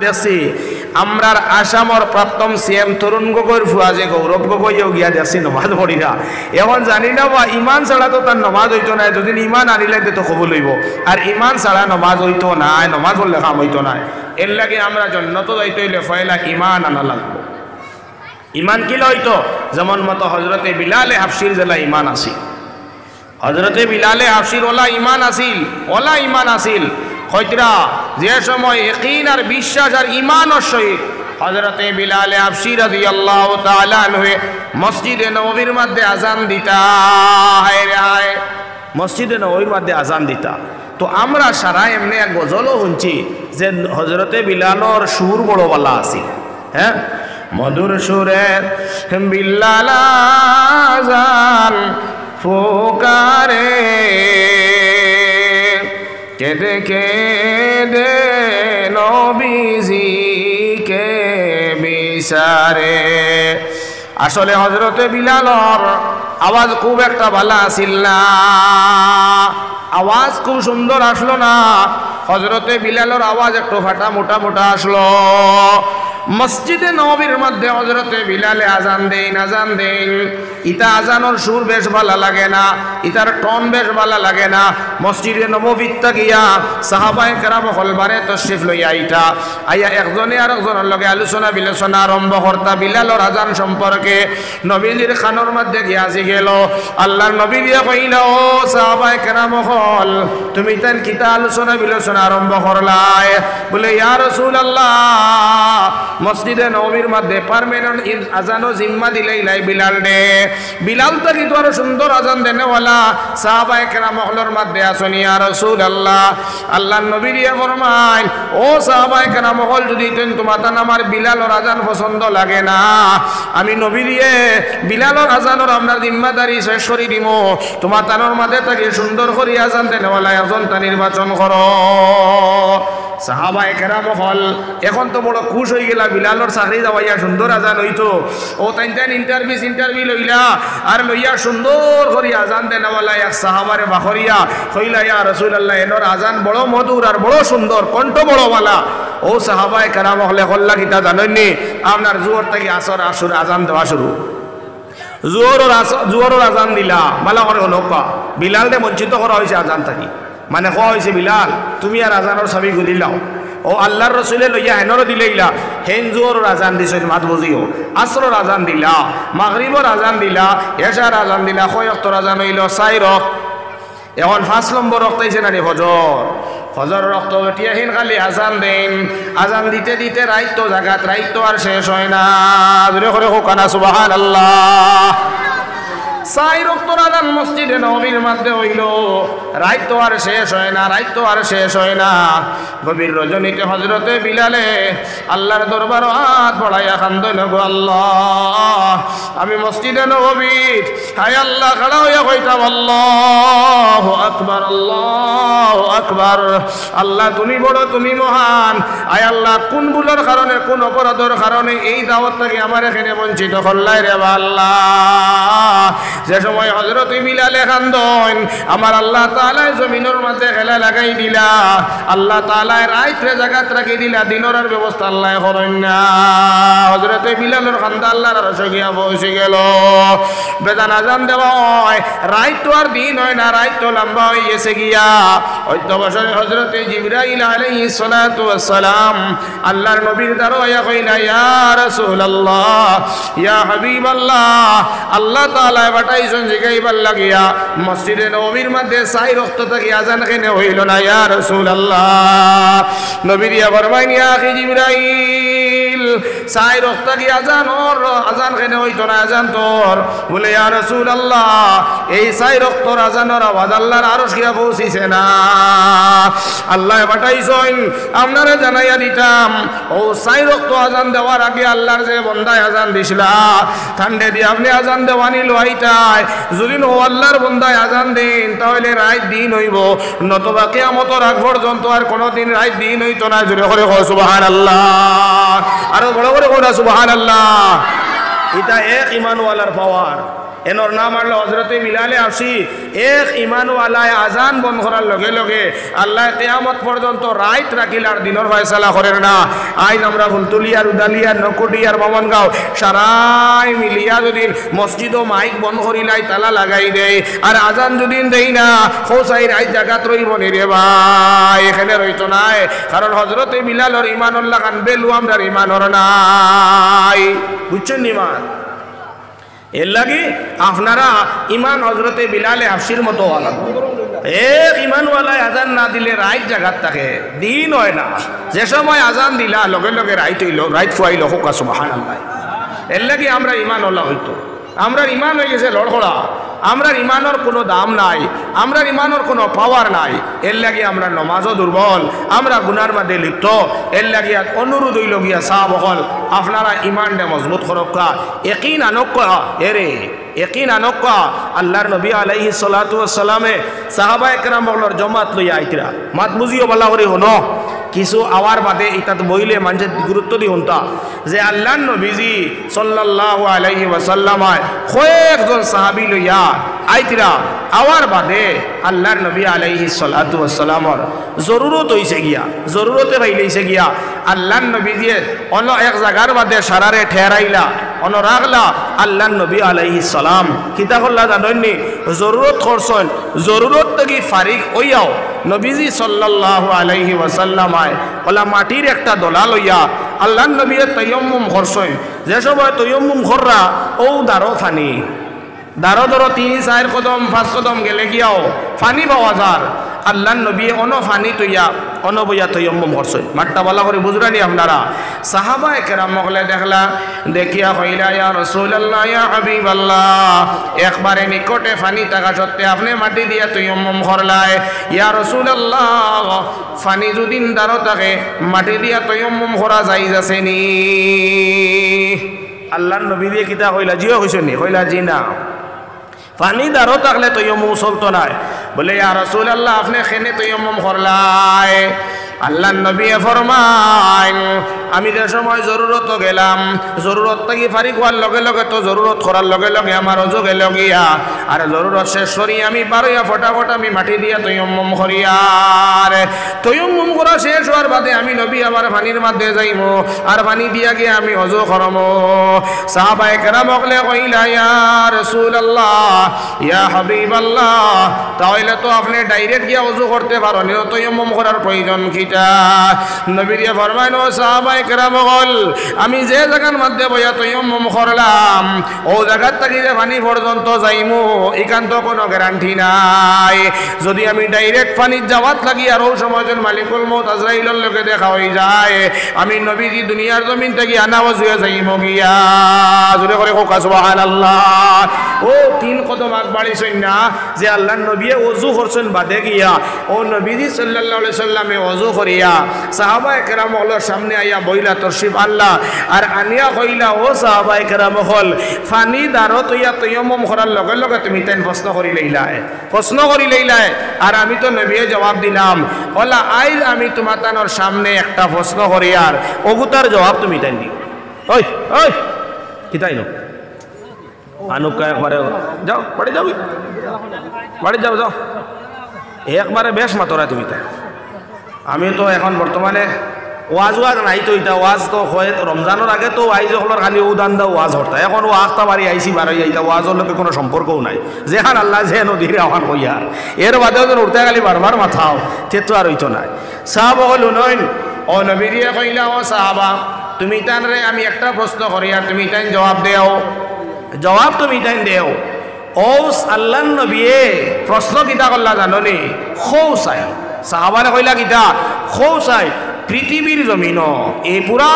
দেখছি আমরার আসামর প্রাক্তন সিএম তরুণ গগৈর ফুয়া যে গৌরব গগৈও গিয়া দেখছি নমাজ পড়িরা। এখন জানি না বা ইমান ছাড়া তো তার নমাজ হইতো না, যদি ইমান আনিলে তো কবুল হইব, আর ইমান ছাড়া নমাজ হইতো না, নমাজ পড়লে কাম হইতো না। এর লাগে আমরা জন্নত যাইতে হইলে পয়লা ইমান আনা লাগবো। ইমান কি লইতো? যেমন মতো হজরতে বিলালে হাফসির জেলা ইমান আসিল, হজরতে বিলালে হাফসির ওলা ইমান আসিল, ওলা ইমান আসিল কইতরা যে সময় ইয়াকিন আর বিশ্বাস আর ঈমানের সহিত হযরতে বিলাল হাবশী রাদিয়াল্লাহু তাআলা আনহু মসজিদে নববীর মধ্যে আযান দিতা। হায় রে হায়, মসজিদে নববীর মধ্যে আযান দিতা। তো আমরা সারা এমনি এক গজলও শুনছি যে হযরতে বিলালর সুর বড় বালা আছে, হ্যাঁ, মধুর সুরে বিলাল আযান ফুকারে কেদে কেদে নবীজিকে বিচারে। আসলে হযরতে বিলালর আওয়াজ খুব একটা ভালো আসিল না, আওয়াজ খুব সুন্দর আসলো না। হযরতে বিলালর আওয়াজ একটু ফাটা মোটা মোটা আসলো। মসজিদে নববীর মধ্যে হযরতে বিলালে আযান দেন, আযান দেন। ইতা আযানোর সুর বেশ ভালো লাগে না, ইতার টন বেশ ভালো লাগে না। মসজিদে নববীতে গিয়া সাহাবায়ে কেরাম হলবারে তশরিফ লইয়া আইতা, আইয়া একজনে আর একজনের লগে আলোচনা বিলোচনা আরম্ভ করতা বিলালর আযান সম্পর্কে। নবীজির খানোর মধ্যে গিয়া গেল, আল্লাহর নবী দিয়া কইল, ও সাহাবায়ে কেরাম হল, তুমি তার কিতা আলোচনা বিলোচনা আরম্ভ করলাই? বলে, ইয়া রাসূলুল্লাহ, মসজিদে নববীর মধ্যে পার্মানেন্ট আযানও জিম্মা দিলেই লাই বিলাল দে। বিলাল তো কিন্তু আরো সুন্দর আযান দেনেওয়ালা সাহাবায়ে কেরাম হলর মধ্যে আসুন। ইয়া রাসূলুল্লাহ, আল্লাহর নবী দিয়া ফরমাইন, ও সাহাবায়ে কেরাম হল, যদি তোমার আমার বিলালর আযান পছন্দ লাগে না, আমি নবী দিয়ে বিলালর আযানের আপনার জিম্মাদারি শেষ করে দিব। তোমার তানোর মাঝে থেকে সুন্দর করে আযান দেনেওয়ালা একজন তা নির্বাচন করো। সাহাবায়ে কেরাম হল এখন তো বড় খুশ হয়ে গেলা, বিলালর চাকরি যাওয়াইয়া সুন্দর আজান হইতো। ও তাইন ইন্টারভিউ লইলা আর লইয়া সুন্দর করে আজান দেনাওয়ালা এক সাহাবারে বাখরিয়া কইলা, ইয়া রাসূলুল্লাহ, এনর আজান বড় মধুর আর বড় সুন্দর, কণ্ঠ বড় বালা। ও সাহাবায়ে কেরাম হলে কল্লা কিতা জানেননি? আপনার জোহর থেকে আসর আসর আজান দেওয়া শুরু, জোহরের আজান দিলা বালা করে হলকা। বিলাল দে বঞ্চিত করা হয়েছে আজান থাকি, মানে কোয়া হয়েছে, বিলাল তুমি আর আজানোর চাবি গুলি লাও। ও আল্লাহর রসুলে লইয়া হেনরও দিলেইলা, হেন জোহরের আজান দিছ মাত বুঝিও, আসরের আজান দিলা, মাগরিবর আজান দিলা, এশার আজান দিলা, কয় ওয়াক্তের আজান হইল? 4 ওয়াক্ত। এখন 5 নম্বর ওয়াক্ত আইছে না ফজর, ফজর ওয়াক্ত উঠিয়া হিন খালি আজান দেন। আজান দিতে দিতে রাইত তো জাগাত, রাইত তো আর শেষ হয় না। জোরে করে হোকানা সুবহানাল্লাহ। 4 ওয়াক্তের আযান মসজিদে নববীর মধ্যে হইল, রাত তো আর শেষ হয় না, রাত তো আর শেষ হয় না। গভীর রজনীতে হযরতে বিলালে আল্লাহর দরবার হাত বাড়াইয়া কান্দন, গো আল্লাহ, আমি মসজিদে নববীর হায় আল্লাহ খাড়া হইয়া কইতাম, আল্লাহু আকবার, আল্লাহু আকবার। আল্লাহ তুমি বড়, তুমি মহান। আয় আল্লাহ, কোন ভুলের কারণে, কোন অপরাধের কারণে এই দাওয়াত থেকে আমার এখানে বঞ্চিত করলাই রে আল্লাহ। যে সময় হযরত বিলালে কান্দন, আমার আল্লাহ তাআলা জমিনের মধ্যে খেলা লাগাই দিলা, আল্লাহ তাআলা রাইতে জায়গা রাখি দিলা, দিনের আর ব্যবস্থা আল্লাহ করেন না। হযরত বিলালের কান্দা আল্লাহর আরশে গিয়া বসে গেল। বেজান আজান দেওয়া হয়, রাত তো আর দিন হয় না, রাত তো লম্বা হয়ে গেছে গিয়া। ওইতো বছরে হযরত জিবরাইল আলাইহিস সালাতু ওয়াস সালাম আল্লাহর নবীর দরবারে কইলা, ইয়া রাসূলুল্লাহ, ইয়া হাবিবাল্লাহ, আল্লাহ তাআলা পাঠাইছেন জিগাইবার লাগিয়া মসজিদে নববীর মধ্যে 4 ওয়াক্ত থেকে আযান কেন হইল না? ইয়া রাসূলুল্লাহ, নবী দিয়া ফরমাইন, ইয়া আখি জিবরাইল, 4 ওয়াক্ত থেকে আযান কেন হইতো না? আযান তোর। বলে, ইয়া রাসূলুল্লাহ, এই 4 ওয়াক্তর আযানের আওয়াজ আল্লাহর আরশ গিয়া পৌঁছিছে না। আল্লাহ পাঠাইছেন আপনারা জানাইয়া দিতাম, ও 4 ওয়াক্ত আযান দেওয়ার আগে আল্লাহর যে বন্দায় আযান দিছিলা, ঠান্ডে দিয়ে আপনি আযান দেওয়ানি লইতাই। যদি নো আল্লাহর বন্দায় আযান দেন, তাহলে রাত দিন হইব, নতুবা কিয়ামতের আগ পর্যন্ত আর কোনদিন রাত দিন হইতো না। জোরে করে কও সুবহানাল্লাহ, আরো বড় করে কও সুবহানাল্লাহ। এটা এক ইমানওয়ালার পাওয়ার এনর নাম আল্লাহ হজরতে বিলালে আসি এক ইমানওয়ালায় আজান বন্ধ করার লগে লগে আল্লাহ কিয়ামত পর্যন্ত রাইত রাখিলার দিনের ফয়সালা করেন না। আইন আমরা ফুলতুলিয়ার উদালিয়ার নকুটিয়ার মামনগাঁও সারাই মিলিয়া যদি মসজিদ ও মাইক বন্ধ করিলাই তালা লাগাই দেয় আর আজান যদি দেই না খোসাই রাইত জাগাত রইব নি রে ভাই, এখানে রইতো নাই। কারণ হজরতে বিলালর ইমানুল্লাহ খান বেলু আমরার ইমানর নাই, বুঝছেন ইমান। এর লাগে আপনারা ইমান হজরতে বিলালে হাফসির মতো ওয়ালা এক ইমানওয়ালায় আজান না দিলে রাইত জাগাত থাকে, দিন হয় না। যে সময় আজান দিলা লগে লগে রাইত হইল, রাইত ফুয়াইল, হোকা সুবহানাল্লাহ। এর লাগে আমরা ইমানওয়ালা হইতো, আমরা ইমান হয়ে গেছে লড়খড়া, আমরার ইমানের কোনো দাম নাই, আমরার ইমানের কোনো পাওয়ার নাই। এর লাগে আমরা নমাজও দুর্বল, আমরা গুনার মধ্যে লিপ্ত। এর লাগে অনুরোধ হইল গিয়া সাহাব হল আপনারা ইমানটা মজবুত করক্কা, একিন আনক্কা। এরে একিন আনক্কা আল্লাহর নবী আলাইহিস সালাতু ওয়াস সালামে সাহাবা একরাম বগলর জমাত লইয়া আইতরা, মাত বুঝিও বলা করে হনো কিছু আওয়ার বাদে এটা তো বইলে মানুষের গুরুত্ব দি হন্তা যে আল্লাহর নবীজি সাল্লাল্লাহু আলাইহি ওয়াসাল্লাম কয়েকজন সাহাবী লইয়া আইতরা আওয়ার বাদে আল্লাহর নবী আলাইহিস সালাতু ওয়াস সালামর জরুরত হইছে গিয়া, জরুরতে পাইলেইছে গিয়া আল্লাহর নবীজি অন্য এক জায়গার বাদে সারারে ঠেরাইলা অনরাগলা আল্লাহর নবী আলাইহিস সালাম কিতা করলা জানেননি? জরুরত করছেন, জরুরত থেকে ফারিক হইয়াও নবীজি সাল্লাল্লাহু আলাইহি ওয়াসাল্লাম ওলা মাটির একটা দলা লইয়া আল্লাহর নবী তায়াম্মুম করছেন। যে সময় তায়াম্মুম কররা ও দারো ফানি, দারো ধরো 3-4 কদম 5 কদম গেলে গিয়াও ফানি পাওয়া যার। আল্লাহর নবী অন ফানি তৈয়া অনবইয়া তৈয়ম্মম করছেন। মাঠটা বলা করে বুঝরানি আপনারা। সাহাবা একরাম মগলে দেখলা দেখিয়া কইলা ইয়া রাসূলুল্লাহ ইয়া হাবিবাল্লাহ, একবারে নিকটে ফানি থাকা সত্ত্বে আপনি মাটি দিয়া তৈয়ম্মম করলাই। ইয়া রাসূলুল্লাহ, ফানি যদি দারো থাকে মাটি দিয়া তৈয়ম্মম করা যাইজ আছে নি? আল্লাহর নবী দিয়ে কিতা কইলা? জিও কইছেন নি? কইলা জি না। পানি দারো থাকলে তৈয়ম্মম চলতো নাই। বলে ইয়া রাসূলুল্লাহ, আপনি খেনে তৈয়ম্মম করলাই? আল্লাহর নবী ফরমায় আমি যে সময় জরুরত গেলাম, জরুরত থেকে ফারিক হওয়ার লগে লগে তো জরুরত করার লগে লগে আমার অজু গেল গিয়া, আর জরুরত শেষ করি আমি পারইয়া ফটাফট আমি মাটি দিয়া তৈয়ম্মম করিয়ার তৈয়ম্মম করা শেষ হওয়ার বাদে আমি নবী আবার পানির মধ্যে যাইব আর পানি দিয়া গিয়ে আমি অজু করব। সাহাবায়ে কেরাম বলে কইলা ইয়া রাসূলুল্লাহ ইয়া হাবিবাল্লাহ, তাহলে তো আপনি ডাইরেক্ট গিয়া অজু করতে পারেন, তৈয়ম্মম করার প্রয়োজন কি? নবী ফরমাইল সাহাবায়ে কেরাম বল আমি যে জায়গার মধ্যে বইয়া তৈয়ম্মম করলাম ও জায়গার থেকে যে পানি পর্যন্ত যাইমু এখান তো কোনো গ্যারান্টি নাই। যদি আমি ডাইরেক্ট পানির যাওয়াত লাগি আর ওই সময় মালিকুল মউত আজরাইলের লগে দেখা হয়ে যায়, আমি নবীজি দুনিয়ার জমিন থেকে আনাওয়াজ হয়ে যাইমু গিয়া। জোরে করে কোকা সুবহানাল্লাহ। ও 3 কদম আগ বাড়িছেন না যে আল্লাহর নবী ওযু করছেন বাদে গিয়া ও নবীজি সাল্লাল্লাহু আলাইহি সাল্লামে ওযু করিয়া সাহাবায়ে কেরাম হলোর সামনে আইয়া বইলা তরশিব আল্লাহ আর আনিয়া কইলা ও সাহাবায়ে কেরাম হল ফানি দারত হইয়া তৈয়ম্মম করার লগে লগে তুমি তাই প্রশ্ন করি লইলাই আর আমি তো নবীয়ে জবাব দিলাম ওলা আইজ আমি তোমার তানোর সামনে একটা প্রশ্ন করি আর ওগুতার জবাব তুমি তাই দিও। ওই ওই কি তাই নো আনুকা একবারে যাও বাড়ি যাও একবারে বেশ মাতরা তুমি তাই। আমি তো এখন বর্তমানে ওয়াজ নাই তো এটা ওয়াজ তো হয় রমজানের আগে তো আইজ হলোর খালি উদান দা ওয়াজ হরতা, এখন ওয়াজটা বাড়ি আইসি বাড়ি আইতা ওয়াজের লোকে কোনো সম্পর্কও নাই। যেখান আল্লাহ যে নদীরে আহ্বান কইয়া এর বাদেও যেন উঠতে খালি বারবার মাথাও তে তো আর হইতো নাই। সাহাবা হল নইন ও নবীরিয়া কইলা ও সাহাবা তুমি তান রে আমি একটা প্রশ্ন করি আর তুমি তাই জবাব তুমি তাই দেও। ও আল্লাহ নবী প্রশ্ন কিতা করলা জাননি? খৌ চাই সাহাবারে কইলা কিতা? খৌ চাই পৃথিবীর জমিন এই পুরা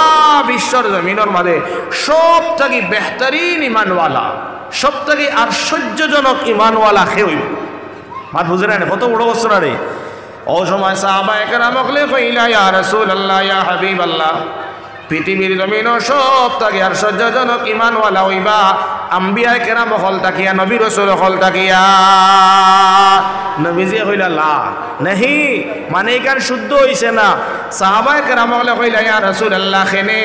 বিশ্বর জমিনের মাঝে সব থেকে বেহতরিন ইমানওয়ালা সব থেকে আশ্চর্যজনক ইমানওয়ালা খে হইব। মাত বুঝে না কত বড় বছর রে। ও সময় সাহাবায়ে কেরাম কইলা ইয়া রাসূলুল্লাহ ইয়া হাবিবাল্লাহ পৃথিবীর জমিন সব থাকি আশ্চর্যজনক ইমানওয়ালা হইবা আম্বিয়ায়ে কেরাম হল তাকিয়া নবী রাসূল হল তাকিয়া নবীজি কইলা লা নাহি মানে এখান শুদ্ধ হইছে না সাহাবায়ে কেরাম হলে কইলা ইয়া রাসূলুল্লাহ খেনে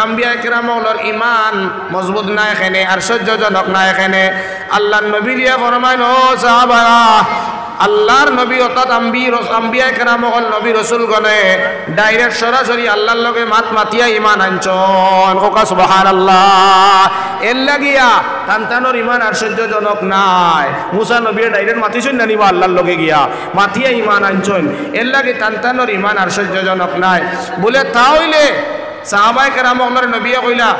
আম্বিয়ায়ে কেরাম হলর ইমান মজবুত না এখানে আশ্চর্যজনক না এখানে আল্লাহর নবী দিয়া ফরমাইন ও সাহাবারা আল্লাহর নবী অর্থাৎ আম্বিয়ায়ে কেরাম হল নবী রাসূল গনে ডাইরেক্ট সরাসরি আল্লাহর লগে মাতিয়া ইমান আনছন কোকা সুবহানাল্লাহ এর লাগিয়া তানতানোর ইমান আশ্চর্যজনক নাই মুসা নবী ডাইরেক্ট মাতিছেন না নিবা আল্লাহর লগে গিয়া মাতিয়া ইমান আনছন এর লাগে তানতানোর ইমান আশ্চর্যজনক নাই বলে তাহলে সাহাবায়ে কেরাম হলর নবী কইলা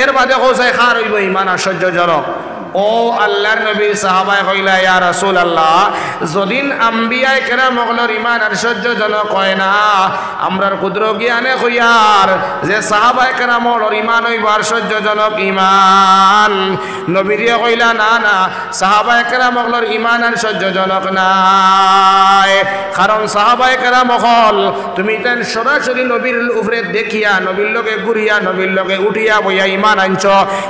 এর বাদে কোসাই খার হইব ইমান আশ্চর্যজনক ও আল্লাহর নবী সাহাবায়ে কইলা ইয়া রাসূলুল্লাহ যদিন আম্বিয়ায়ে কেরাম হলর ইমান আশ্চর্যজনক হয় না আমরার ক্ষুদ্র জ্ঞানে কইয়ার যে সাহাবায়ে কেরাম হলর ইমান হইব আশ্চর্যজনক ইমান নবী দিয়ে কইলা না না সাহাবায়ে কেরাম হলর ইমান আশ্চর্যজনক নাই কারণ সাহাবায়ে কেরাম হল তুমি তাই সরাসরি নবীর উপরে দেখিয়া নবীর লগে ঘুরিয়া নবীর লগে উঠিয়া বইয়া ইমান আনছ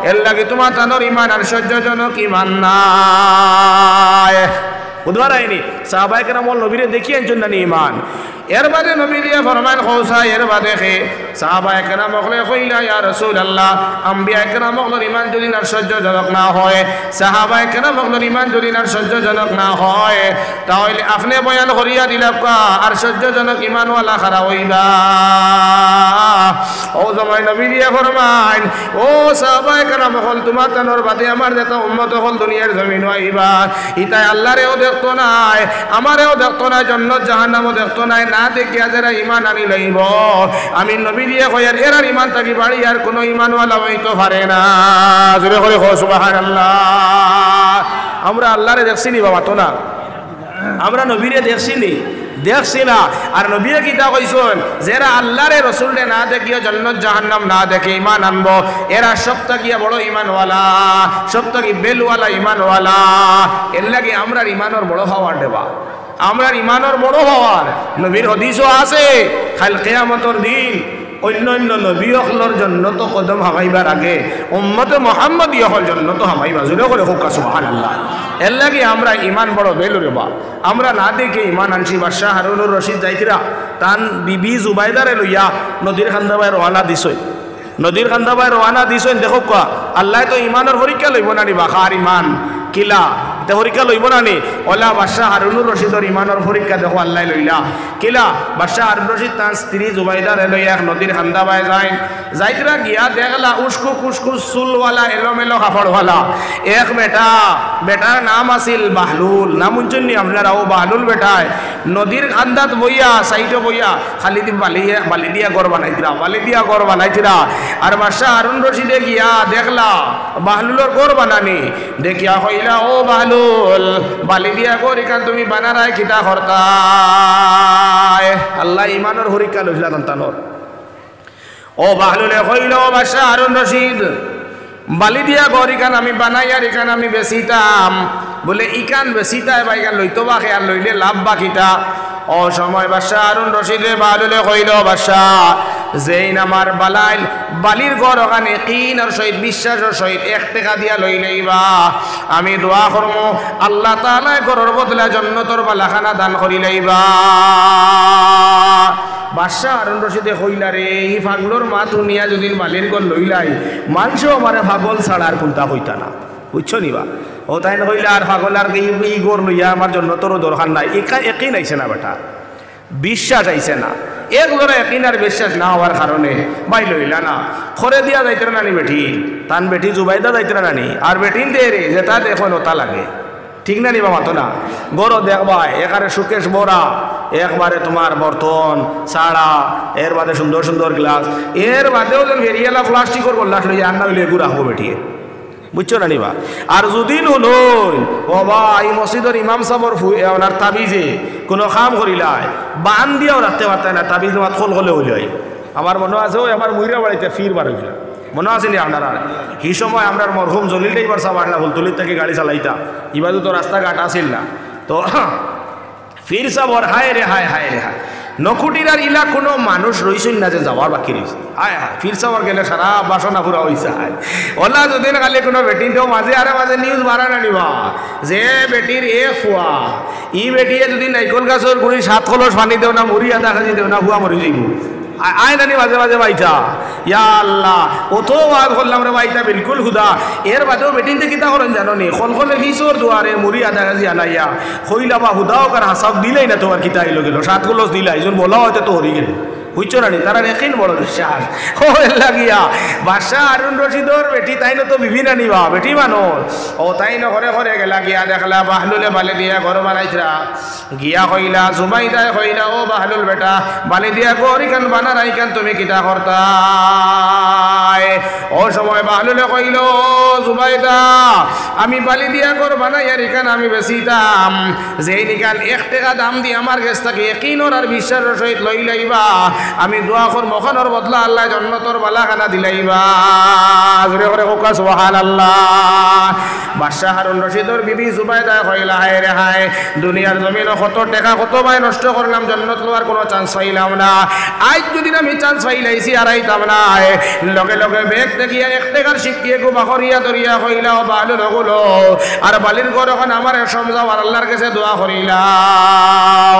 এর লাগে তোমার তানোর ইমান আশ্চর্যজনক ইমান নাই বুধবার আইনি সাহাবায়ে কেরাম নবীরে দেখিয়ে আনছেন না ইমান এর বাদে নবী দিয়া ফরমান খোসা এর বাদে খে সাহাবায়ে কেরাম হলে কইলা ইয়া রাসূলুল্লাহ আম্বিয়ায়ে কেরাম হলর ইমান যদি আশ্চর্যজনক না হয় সাহাবায়ে কেরাম হলর ইমান যদি আশ্চর্যজনক না হয় তাহলে আপনি বয়ান করিয়া দিলাম আশ্চর্যজনক ইমানওয়ালা খারা হইবা ও জামাই নবী দিয়া ফরমান ও সাহাবায়ে কেরাম হল তোমার তানোর বাদে আমার যেটা উম্মত হল দুনিয়ার জমিন আইবা ইতাই আল্লাহরেও দেখতো নাই আমারেও দেখতো না জান্নাত জাহান্নামও দেখতো নাই না দেখিয়া যারা ইমান আনি লইব আমি নবী দিয়ে কইয়ার এরার ইমান থাকি বাড়ি আর কোনো ইমানওয়ালা হইতে পারে না জোরে করে কও সুবহানাল্লাহ আমরা আল্লাহরে দেখছি নি বাবা তো না আমরা নবীরে দেখছি না আর নবীরে কিতা কইছেন যারা আল্লাহরে রাসূলরে না দেখিয়া জান্নাত জাহান্নাম না দেখে ঈমান আনবো এরা সবটা গিয়া বড় ঈমানওয়ালা সবটা কি বেলওয়ালা ঈমানওয়ালা এর লাগি আমরা ঈমানের বড় হওয়ার দেবা আমরা ঈমানের বড় হওয়ার নবীর হাদিসও আছে কাল কিয়ামতের দিন অন্য অন্য নবী হলর জন্য তো কদম হামাইবার আগে উম্মতে মুহাম্মদী হল জন্য তো হামাইবা জুড়ে করে হোক সুবহানাল্লাহ এর লাগি আমরা ঈমান বড় বেলুরে বা আমরা না দেখে ঈমান আনছি বাদশাহ হারুনুর রশিদ যাইতিরা তান বিবি জুবাইদারে লইয়া নদীর খান্দাবাই রওনা দিছেন দেখো কা আল্লাহ তো ঈমানের পরীক্ষা লইব না নি বাখার ঈমান কিলা এটা পরীক্ষা লইব না নি ওলা বাদশাহ হারুনুর রশিদর ঈমানের পরীক্ষা দেখো আল্লাহ লইলা কিলা বাদশাহ হারুন রশিদ তার স্ত্রী জুবাইদারে লইয়া এক নদীর খান্দাবাই যাইতিরা গিয়া দেখলা উস্কু কুস্কু চুলওয়ালা এলোমেলো কাপড়ওয়ালা এক বেটার নাম আছিল বাহলুল নাম শুনছেন নি আপনারা ও বাহলুল বেটায় নদীর খান্দাত বইয়া সাইডে বইয়া খালি বালি দিয়া ঘর বানাইতিরা আর বাদশাহ হারুন রশিদে গিয়া দেখলা বাহলুলর ঘর বানানি দেখিয়া কইলা ও বাহলুল বালি দিয়া ঘর এখান তুমি বানারায় কিতা করতায় আল্লাহ ঈমানের পরীক্ষা লইলা তানোর ও বাহলুলে কইল বাদশাহ হারুন রশিদ বালি দিয়া ঘর ইখান আমি বানাই আর ইখান আমি বেচিতাম বলে ইখান বেচিতাই বা ইখান লইতো বা খেয়াল লইলে লাভ বাকিটা ও সময় বাদশাহ হারুন রশিদে বাহলুলে কইল বাদশাহ যেইন আমার বালির ঘর ওখানে কিনার সহিত বিশ্বাসের সহিত 1 টাকা দিয়া লইলেইবা আমি দোয়া করবো আল্লাহ তাআলা ঘরের বদলে জান্নাতের বালাখানা দান করিলেইবা বাদশাহ হারুন রশিদে কইলা রে এই পাগলর মা দুনিয়া যদি বালির ঘর লইলাই মানুষও আমারে পাগল ছাড়া আর কোনটা কইতা না বুঝছো নিবা ও তাই না কইলা আর পাগল আর এই ঘর লইয়া আমার জান্নাতেরও দরকার নাই একই নাইছে না বেটা বিশ্বাস আইছে না এক ধরে একিনার বিশ্বাস না হওয়ার কারণে বাই লইলা না খরে দিয়া যাইতে নানি বেঠিন তান বেটি জুবাইদা যাইতে নানি আর বেঠিন দে রে যেটা দেখো নতা লাগে ঠিক না নিবা মাতো না গরো দেখবা একারে সুকেশ বড়া একবারে তোমার বর্তন ছাড়া এর বাদে সুন্দর সুন্দর গ্লাস এর বাদেও যেন ভেরিয়ালা প্লাস্টিকর গোল্লাস লইয়া আন্না লইলে গুড়া হবো বেটিয়ে বুঝছো না নিবা আর যদি নলই বাবা এই মসজিদের ইমাম সাহর ওনার তাবিজে কোনো কাম করিলাই বান দিয়েও রাখতে পারতেন না তাবিজ তোমার খোল হলে হইল আমার মনে আছে ওই আমার মুইরা বাড়িতে ফির বার হইল মনে আছে নি আপনারা এই সময় আমরা মরহুম জলিলটা এবার সব আটলা ফুলতলির থেকে গাড়ি চালাইতা এবার তো রাস্তাঘাট আসিল না তো ফির সব ওর হায় রে হায় নকুটির আর ইলা কোনো মানুষ রইছেন না যে যাওয়ার বাকি রয়েছে। হায় হায় ফির চাওয়ার গেলে সারা বাসনা পুরা হয়েছে। ওলা যদি খালি কোনো বেটিন তো মাঝে আরে মাঝে নিউজ বাড়া না নিবা যে বেটির এ ফুয়া ই বেটিয়ে যদি নাইকল গাছের গুড়ি 7 কলস পানি দেও না মুড়ি আদা খাজি দেও না ফুয়া মরি যাইব। আয় নানি মাঝে মাঝে বাইটা ইয়া আল্লাহ অত ওয়াজ করলাম রে বাইটা বিলকুল খুদা। এর বাদেও বেটিনতে কিতা করেন জানো নি খলখলে ফিসর দুয়ারে মুড়ি আদা কাজি আনাইয়া হইলা বা হুদাও কার হাসাব দিলেই না তোমার কিতা আইলো গেল 7 কলস দিলাই জন বলা হয়তো তো হরি গেল বুঝছো না তারা রেখিন বড় বিশ্বাস ও লাগিয়া বাদশাহ হারুন রশিদর বেটি তাই তো বিভিন্ন নিবা বেটি মানুষ ও তাই না ঘরে ঘরে গেলা গিয়া দেখলা বাহলুলে বালে দিয়া ঘর বানাইছিলা গিয়া কইলা জুবাইদায় কইলা ও বাহলুল বেটা বালে দিয়া ঘর ইখান বানা রাইখান তুমি কিতা করতাই। ও সময় বাহলুলে কইল জুবাইদা আমি বালি দিয়া ঘর বানাই আর ইখান আমি বেচিতাম যেই নিকান 1 টাকা দাম দিয়ে আমার কাছ থেকে একিনর আর বিশ্বাসের সহিত লই লাইবা আমি দোয়া কর মখানোর বদলা আল্লাহ জন্নতর বালাখানা দিলাইবা জোরে করে কোকা সুবহানাল্লাহ। বাদশাহ হারুন রশিদর বিবি জুবাইদা কইলা হায় রে হায় দুনিয়ার জমিন কত টাকা কত ভাই নষ্ট করলাম জন্নত লওয়ার কোনো চান্স পাইলাম না। আজ যদি আমি চান্স পাইলাইছি আর আইতাম না। লগে লগে ব্যাগ দেখিয়া 1 টাকার শিখিয়ে গো বাখরিয়া দরিয়া কইলা ও বালু লগলো আর বালির ঘর এখন আমার সমঝাও আর আল্লাহর কাছে দোয়া করিলাম।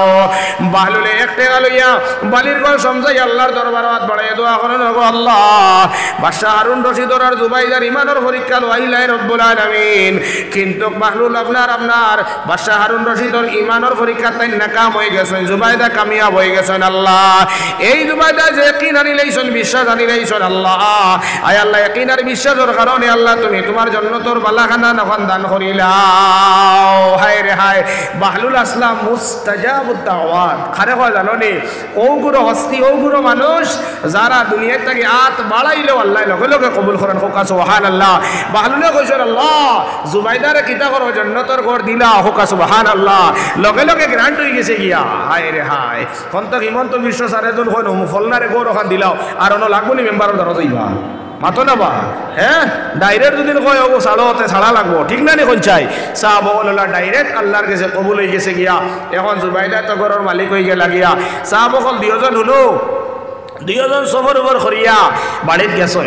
বালুলে 1 টাকা লইয়া বালির ঘর সমঝাই আল্লাহর দরবার হাত বাড়াই দোয়া করেন গো আল্লাহ বাদশাহ হারুন রশিদর আর জুবাইদার ইমানের পরীক্ষা লইলাই রব্বুল আলামিন। কিন্তু মাহলুল আপনার বাদশাহ হারুন রশিদর ইমানের পরীক্ষা তাই নাকাম হয়ে গেছেন জুবাইদা কামিয়াব হয়ে গেছেন। আল্লাহ এই জুবাইদা যে ইয়াকিন আনি লাইছেন বিশ্বাস আনি লাইছেন আল্লাহ আয় আল্লাহ ইয়াকিন আর বিশ্বাসের কারণে আল্লাহ তুমি তোমার জন্নতর বালাখানা নখন দান করিলাও। হায় রে হায় বাহলুল আসলাম মুস্তাজাবুদ দাওয়াত খারে হয় জানো নি ওগুলো হস্তি ওগুলো মানুষ যারা দুনিয়ার থেকে হাত বাড়াইলেও আল্লাহ লগে লগে কবুল করেন হোকা সুবহানাল্লাহ। বাহলুলে কইছেন আল্লাহ জুবাইদারে কিতা করো জন্নতর ঘর দিলা হোকা সুবহানাল্লাহ লগে লগে গ্রান্ট হয়ে গেছে গিয়া। হায় রে হায় কোন তো হিমন্ত বিশ্ব স্যার এজন কইন ফলনারে গৌর ওখান দিলাও আর অন্য লাগবো নি মেম্বারের ধরা যাইবা মাতো না বা হ্যাঁ ডাইরেক্ট যদি কয় ও ছাড়োতে ছাড়া লাগবো ঠিক না নি কোন চাই চাহ বকল্লা ডাইরেক্ট আল্লাহর কাছে কবুল হয়ে গেছে গিয়া। এখন জুবাইদা তো ঘরের মালিক হয়ে গেলা গিয়া চাহ বকল 2 জন হলো 2 জন সফর উপর করিয়া বাড়িত গেছে।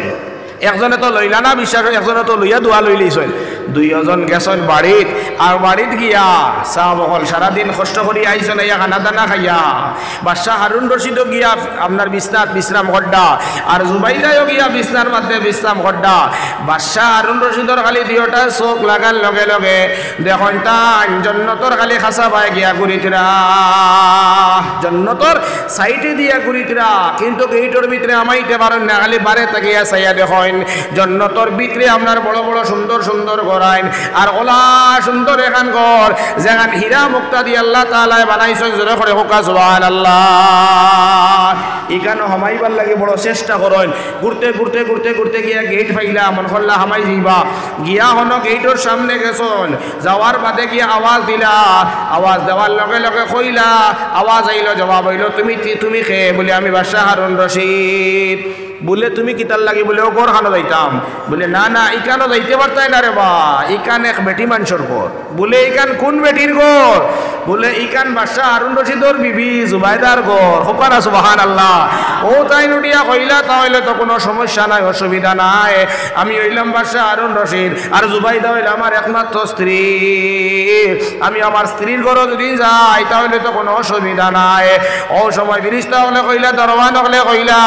একজনে তো লইলা না বিশ্বাস একজনে তো লইয়া দোয়া লই লইছেন 2 জন গেছেন বাড়িত আর বাড়িত গিয়া চাহ বকল সারাদিন কষ্ট করি আইছেন ইয়া খানা দানা খাইয়া বাদশাহ হারুন রশিদও গিয়া আপনার বিছনাত বিশ্রাম করডা আর জুবাইদাও গিয়া বিছনার মধ্যে বিশ্রাম করডা। বাদশাহ হারুন রশিদর খালি 2টা চোখ লাগার লগে লগে দেখুন তান জন্নতর খালি খাসা পায় গিয়া ঘুরিতরা জন্নতর সাইডে দিয়া ঘুরিতরা কিন্তু গেইটর ভিতরে আমাইতে পারেন না খালি বারে তাকিয়া চাইয়া দেখেন জন্নতর ভিতরে আপনার বড় বড় সুন্দর সুন্দর ঘর আইন আর ওলা সুন্দর এখান ঘর যেখান হীরা মুক্তা দিয়ে আল্লাহ তাআলা বানাইছেন জোরে করে হোকা সুবহানাল্লাহ। এখানে হামাইবার লাগে বড় চেষ্টা করেন ঘুরতে ঘুরতে ঘুরতে ঘুরতে গিয়া গেট পাইলা মন করলা হামাই যাইবা গিয়া হন গেটের সামনে গেছন যাওয়ার বাদে গিয়া আওয়াজ দিলা আওয়াজ দেওয়ার লগে লগে কইলা আওয়াজ আইলো জবাব হইলো তুমি খে বলে আমি বাদশাহ হারুন রশিদ বলে তুমি কিতার লাগি বলে ও ঘর খানো যাইতাম বলে না না ইকানো যাইতে পারতাই না রে বা ইকান এক বেটি মানুষের ঘর বলে ইকান কোন বেটির ঘর বলে ইকান বাদশাহ হারুন রশিদর বিবি জুবাইদার ঘর হোকানা সুবহানাল্লাহ। ও তাই নুটিয়া কইলা তাহলে তো কোনো সমস্যা নাই অসুবিধা নাই আমি হইলাম বাদশাহ হারুন রশিদ আর জুবাইদা হইল আমার একমাত্র স্ত্রী আমি আমার স্ত্রীর ঘর যদি যাই তাহলে তো কোনো অসুবিধা নাই। ও সময় ফিরিস্তা হলে কইলা দরওয়ান হলে কইলা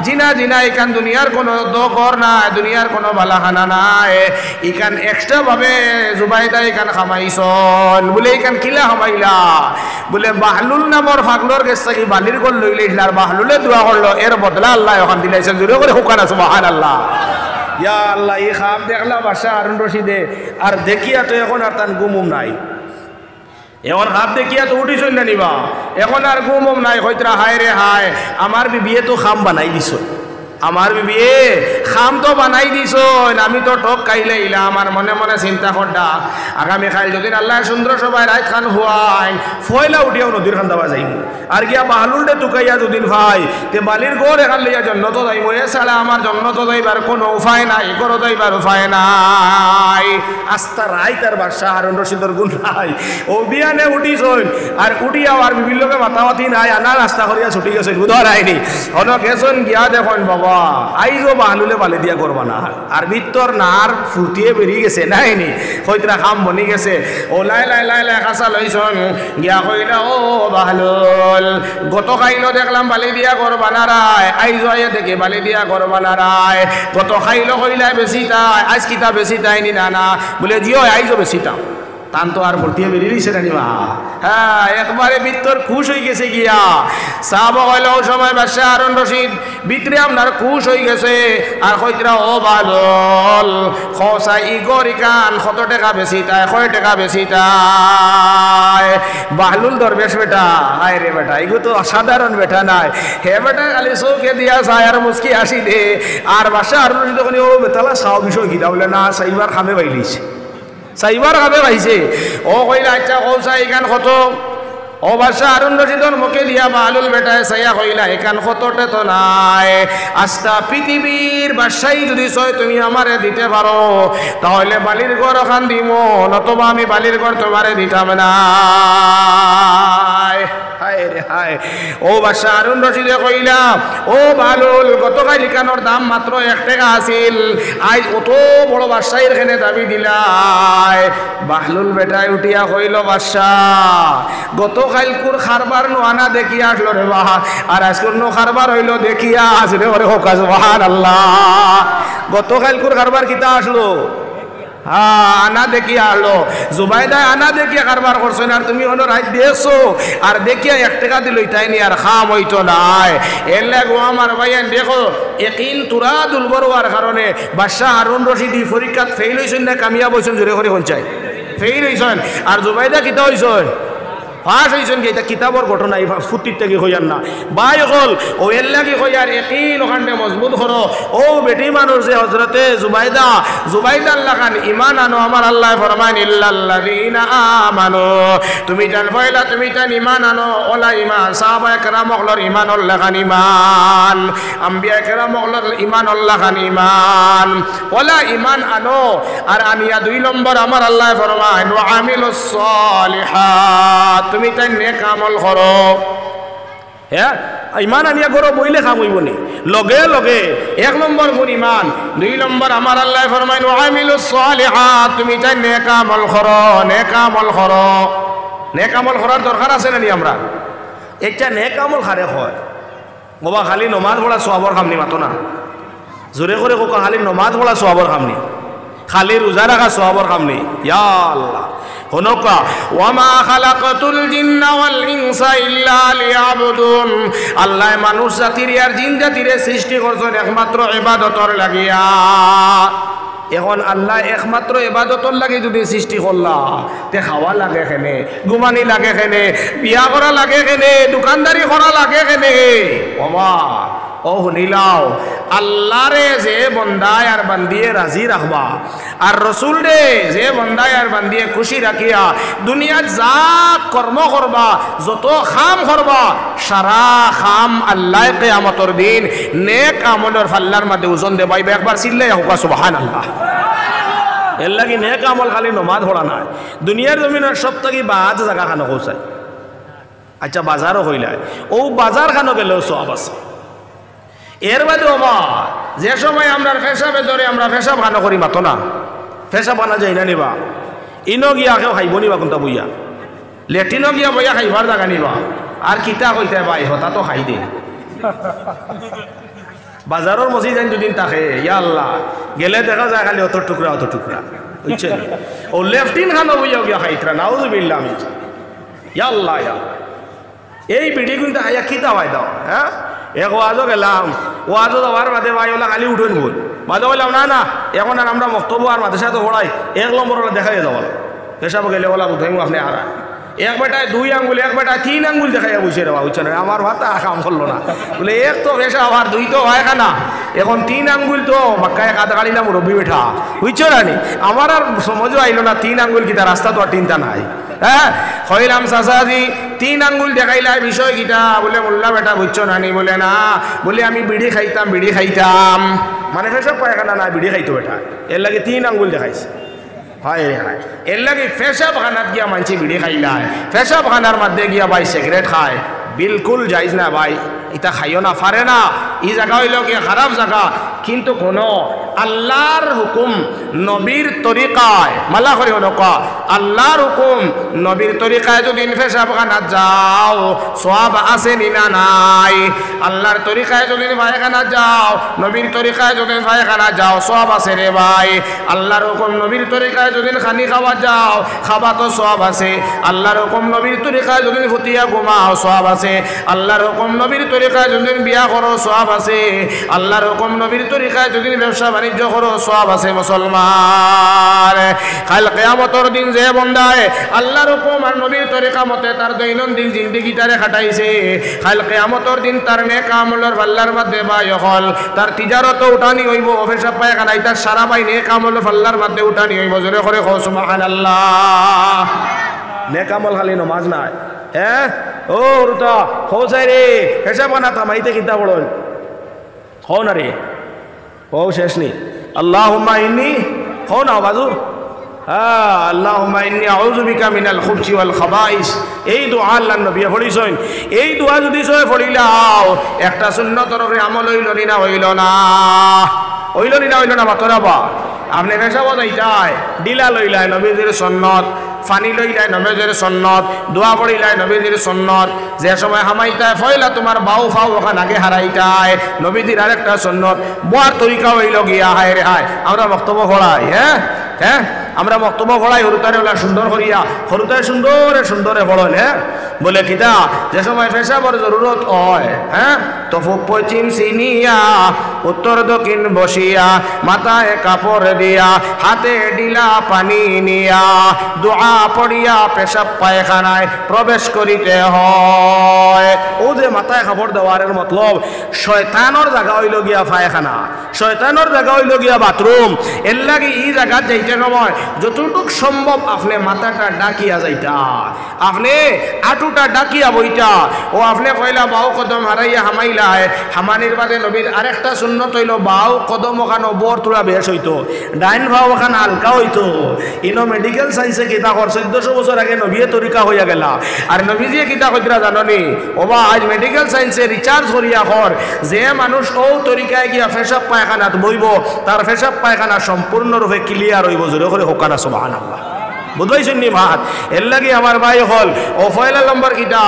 জিনা জিনা এখান দুনিয়ার কোনো দোকর নাই দুনিয়ার কোনো বালাখানা নাই এখান এক্সট্রা ভাবে জুবাইদা এখান খামাইছন বলে এখান কিলা খামাইলা বলে বাহলুল নামর ফাগলোর গেছে কি বালির গোল লইলে আর বাহলুলে দোয়া করলো এর বদলা আল্লাহ ওখান দিলাইছেন জোরে করে হুকানা সুবহানাল্লাহ। ইয়া আল্লাহ এই খাম দেখলা বাদশাহ হারুন রশিদে আর দেখিয়া তো এখন আর তার গুমুম নাই এখন হাত দেখিয়া তো উঠি চল না নিবা এখন আর গুমুম নাই হইতরা হায় রে হায় আমার বিবিয়ে তো খাম বানাই দিছ আমার বিবি খাম তো বানাই দিছ, আমি তো টক খাইলে ইলা। আমার মনে মনে চিন্তা করডা আগামীকাল যদি আল্লাহ সুন্দর সবাই রাত খান হওয়াই ফয়লা উঠিয়াও নদীর খান দাবা যাইম আর গিয়া বাহালুল ডে টুকাইয়া দুদিন ভাই তে বালির গড় এখান লইয়া জন্নত যাইম। এ ছাড়া আমার জন্নত যাইবার কোনো উপায় নাই, করো যাইবার উপায় নাই। আস্তা রাই তার বাদশাহ হারুন রশিদর গুণ নাই। ও বিয়ানে উঠিছই আর উঠিয়া আর বিভিন্ন লোকে মাতামাতি নাই, আনা রাস্তা করিয়া ছুটি গেছে বুধর আইনি হন গেছন গিয়া দেখুন বাবা আইজো বাহালুলে বালি দিয়া করবা না। আর ভিতর নার ফুটিয়ে বেরিয়ে গেছে নাইনি হইতরা খাম বনি গেছে। ও লাই লাই লাই লাই কাঁচা লইছন গিয়া কইলা ও বাহালুল গত খাইলো দেখলাম বালি দিয়া করবা না রায়, আইজো আইয়া দেখে বালি দিয়া করবা না রায়। গত খাইলো কইলা বেশি তাই, আজ কিতা বেশি তাইনি না না বলে জিও আইজো বেশি তাও তান তো আর ভর্তিয়ে বেরিয়ে দিছে না নিবা। হ্যাঁ একবারে ভিতর খুশ হয়ে গেছে গিয়া সাহাবা কইল ও সময় বাদশাহ হারুন রশিদ ভিতরে আপনার খুশ হয়ে গেছে আর কইতরা ও বালল খসা ইগর ইকান কত টাকা বেশি তাই, কয় টাকা বেশি তাই। বাহলুল দরবেশ বেটা, হায় রে বেটা এগুলো তো অসাধারণ বেটা নাই। হে বেটা খালি চৌকে দিয়া যায় আর মুসকি আসি দে। আর বাদশাহ হারুন রশিদ তখন ও বেতালা সাও বিষয় কিনা বলে না সাইবার খামে বাইলিছে, সাইবার খাবে পাইছে। ও কইলা আচ্ছা কৌসা এখান কত? ও বাদশাহ হারুন রশিদর মুখে দিয়া বাহালুল বেটায় সাইয়া কইলা এখান কতটে তো নাই। আস্তা পৃথিবীর বাদশাহী যদি চয় তুমি আমারে দিতে পারো তাহলে বালির ঘর ওখান দিব, নতবা আমি বালির ঘর তোমারে দিতাম না। হায় রে হায়। ও বাদশাহ হারুন রশিদে কইলা ও বালুল গতকাল ইকানোর দাম মাত্র 1 টাকা আছিল, আজ অত বড় বাদশাহীর এখানে দাবি দিলাই। বাহলুল বেটায় উঠিয়া কইল বাদশাহ গতকাল কুর খারবার নোয়ানা দেখিয়া আসলো রে বাহ, আর আজকের নো খারবার হইল দেখিয়া আসরে ওরে হোক সুবহানাল্লাহ। গতকাল কুর খারবার কিতা আসলো? আনা দেখিয়া আলো জুবাইদায় আনা দেখিয়া কারবার করছো না, আর তুমি অন্য রাত দিয়েছো আর দেখিয়া 1 টাকা দিল তাইনি আর খাম হইতো নাই। এর লাগো আমার ভাইয়ান দেখো একিন তুরা দুলবর হওয়ার কারণে বাদশাহ হারুন রশিদ পরীক্ষাত ফেল হয়েছেন না কামিয়াব হয়েছেন? জোরে করে হঞ্চাই ফেল হয়েছেন। আর জুবাইদা কিতা হয়েছেন? ফাঁস হয়েছেন কি? এটা কিতাবর ঘটনা, এই ফুটির থেকে হইয়ার না বাই হল ও এর লাগে হইয়ার একিন ওখানে মজবুত করো। ও বেটি মানুষ যে হজরতে জুবাইদা আল্লাহ খান ইমান আনো, আমার আল্লাহ ফরমান ইল্লাল্লাযীনা আমানু, তুমি জান পয়লা তুমি জান ইমান আনো। ওলা ইমান সাহাবা একরাম হলর ইমান আল্লাহ খান ইমান, আম্বিয়া একরাম হলর ইমান আল্লাহ খান ইমান। ওলা ইমান আনো আর আনিয়া 2 নম্বর আমার আল্লাহ ফরমান ওয়া আমিলুস সালিহাত, তুমি তাই নেক আমল করো। হ্যাঁ ইমান আনিয়া করো বইলে খাম হইব নি লগে লগে 1 নম্বর গুণ ইমান, 2 নম্বর আমার আল্লাহ ফরমায় ওয়া আমিলুস সালিহাত, তুমি তাই নেক আমল করো। নেক আমল করো, নেক আমল করার দরকার আছে না নি? আমরা একটা নেক আমল খারে হয় বাবা খালি নমাজ পড়া সওয়াবর খামনি মাতো না, জোরে করে কোকা খালি নমাজ পড়া সওয়াবর খামনি, খালি রোজা রাখা সওয়াবর খামনি। ইয়া আল্লাহ হনকা ওয়ামা খালাকাতুল জিন্না ওয়াল ইনসা ইল্লা লিয়াবুদুন, আল্লাহ মানুষ জাতির আর জিন জাতির সৃষ্টি করছেন একমাত্র ইবাদতর লাগিয়া। এখন আল্লাহ একমাত্র ইবাদতর লাগি যদি সৃষ্টি করলা তে খাওয়া লাগে কেনে, ঘুমানি লাগে কেনে, বিয়া করা লাগে কেনে, দোকানদারি করা লাগে কেনে? বাবা ও শুনিলাও আল্লাহরে যে বন্দায় আর বান্দিয়ে রাজি রাখবা আর রসুল রে যে বন্দায় আর বান্দিয়ে খুশি রাখিয়া দুনিয়াত যা কর্ম করবা যত খাম করবা সারা খাম আল্লাহ কিয়ামতের দিন নেক আমলের ফাল্লার মধ্যে ওজন দেবাইবে। একবার চিল্লাই হোক সুবহানাল্লাহ। এর লাগি নেক আমল খালি নমাজ পড়া নাই, দুনিয়ার জমিনের সব থেকে বাজ জায়গা খানো পৌঁছায়। আচ্ছা বাজারও হইলায় ও বাজার খানো গেলেও সব আছে। এর বাদে ওমা যে সময় আমরা ফেসাবে ধরে আমরা ফেসাব খানো করি মাতো না, ফেসাব খানা যাই না নিবা ইনো গিয়া কেউ খাইব নিবা কোনটা বইয়া, লেট্রিনও গিয়া বইয়া খাইবার জায়গা নিবা আর কিতা কইতে ভাই হতা তো খাই দে। বাজারের মসি যাই দুদিন তাকে ইয়া আল্লাহ গেলে দেখা যায় খালি অত টুকরা বুঝছে ও লেফটিন খানো বইয়া গিয়া খাইতরা নাউযুবিল্লাহ। আমি ইয়া আল্লাহ এই বিড়ি কিন্তু আয়া কিতা ভাই দাও। হ্যাঁ এক ওয়াজও গেলাম, ওয়াজও যাওয়ার বাদে ভাই ওলা খালি উঠে নিব বাদে বললাম না না এখন আর আমরা মক্তব্য আর মাদ্রাসা তো পড়াই 1 নম্বর ওলা দেখাই যাওয়া পেশাব গেলে ওলা উঠাইব আপনি আর এক বেটায় 2 আঙ্গুল, এক বেটায় 3 আঙ্গুল দেখাইয়া বসে রে বুঝছে না, আমার মাথা কাম করলো না। বলে এক তো বেশা আবার 2 তো পায়খানা, এখন 3 আঙ্গুল তো মাক্কায় কাদা গাড়ি না মুরব্বী বেঠা বুঝছো না নি। আমার আর সমঝও আইলো না 3 আঙ্গুল কিতা, রাস্তা তো আর তিনটা নাই। হ্যাঁ কইলাম চাচাজি 3 আঙ্গুল দেখাইলাই বিষয় কিটা? বলে মোল্লা বেটা বুঝছো না নি। বলে না, বলে আমি বিড়ি খাইতাম মানে পেশাব পায়খানা না বিড়ি খাইতো বেটা, এর লাগে 3 আঙ্গুল দেখাইছে। হয় হায়, এর লাগে পেশাব খানাত গিয়া মানছি বিড়ি খাইলায়, পেশাব খানার মধ্যে গিয়া ভাই সিগারেট খায়, বিলকুল যাইজ না ভাই, এটা খাইও না, পারে না। এই জায়গা হইল গিয়া খারাপ জায়গা, কিন্তু কোনো আল্লাহর হুকুম নবীর তরিকায় মালা করে নকা, আল্লাহর হুকুম নবীর তরিকায় যদি পেশাব খানাত যাও সওয়াব আছে না নাই? আল্লাহর তরিকায় যদি পায়খানাত যাও, নবীর তরিকায় যদি পায়খানাত যাও সওয়াব আছে রে ভাই। আল্লাহর হুকুম নবীর তরিকায় যদি খানি খাওয়া যাও, খাওয়া তো সওয়াব আছে। আল্লাহর হুকুম নবীর তরিকায় যদি ফুটিয়া ঘুমাও সওয়াব আছে। আল্লাহর হুকুম নবীর তরিকায় যদি বিয়া করো সওয়াব আছে। আল্লাহর হুকুম নবীর তরিকায় যদি ব্যবসা বাণিজ্য করো সওয়াব আছে। মুসলমান কাল কিয়ামতের দিন যে বন্দায় আল্লাহর হুকুম আর নবীর তরিকা মতে তার দৈনন্দিন জিন্দেগিটারে কাটাইছে, কাল কিয়ামতের দিন তার নেক আমলের পাল্লার মধ্যে ভাই হল তার তিজারত উঠানি হইব, পেশাব পায়খানায় তার সারা ভাই নেক আমলের পাল্লার মধ্যে উঠানি হইব। জোরে করে কও সুবহানাল্লাহ। নেক আমল খালি নমাজ নাই। হ্যাঁ ও রুতা হো যাই রে, পেশাব খানা থামাইতে কিতা বড় হো না রে, ও শেষ নি। আল্লাহুম্মা ইন্নী হো না বাজু, হ্যাঁ আল্লাহুম্মা ইন্নী আউযু বিকা মিনাল খুবসি ওয়াল খাবাইস। এই দোয়া আল্লাহর নবী পড়িছেন। এই দোয়া যদি সয় পড়িলাও একটা সুন্নতের উপরে আমল হইল নি না? হইল না, হইল নি না? হইল না মাতরা বা আপনি পেশাব যাইতাই ডিলা লইলাই নবীজির সুন্নত, ফানি লইলাই নবীজির সুন্নত, দোয়া পড়িলাই নবীজির সুন্নত। যে সময় হামাইতায় ফয়লা তোমার বাউ ফাউ ওখান আগে হারাইতায় নবীজির আরেকটা সুন্নত। বোয়ার তরিকা হইল গিয়া হায় রে হায় আমরা বক্তব্য পড়াই। হ্যাঁ হ্যাঁ আমরা বক্তব্য পড়াই হরুতারে ওলা সুন্দর করিয়া, হরুতারে সুন্দরে সুন্দরে পড়ল। হ্যাঁ বলে কিতা যে সময় পেশাবর জরুরত হয়, হ্যাঁ তো পশ্চিম সিনিয়া উত্তর দক্ষিণ বসিয়া, মাথায় কাপড় দিয়া হাতে ডিলা পানি নিয়া, দোয়া পড়িয়া পেশাব পায়খানায় প্রবেশ করিতে হয়। ও যে মাথায় কাপড় দেওয়ারের মতলব শয়তানোর জায়গা হইল গিয়া পায়খানা, শয়তানোর জায়গা হইল গিয়া বাথরুম। এর লাগে এই জায়গা যাইতে সময় যতটুক সম্ভব আপনি মাথাটা ডাকিয়া যাইতা, আপনি আটুটা ডাকিয়া বইটা। ও আপনি কইলা বাউ কদম হারাইয়া হামাইলায়, হামানির বাদে নবীর আরেকটা সুন্নত হইল বাউ কদম ওখানো বর তোলা বেশ হইতো, ডাইন ভাও ওখান হালকা হইতো। ইনো মেডিকেল সায়েন্সে কিতা কর 1400 বছর আগে নবীয়ে তরিকা হইয়া গেলা। আর নবীজিয়ে কিতা কইরা জাননি ওবা আজ মেডিকেল সায়েন্সে রিচার্জ করিয়া কর যে মানুষ ও তরিকায় গিয়া পেশাব পায়খানাত বইব তার পেশাব পায়খানা সম্পূর্ণরূপে ক্লিয়ার হইব। জোরে করে হোকানা সুবহানাল্লাহ। বুঝাইছেন নি ভাত? এর লাগে আমার ভাই হল ও পয়লা নম্বর কিটা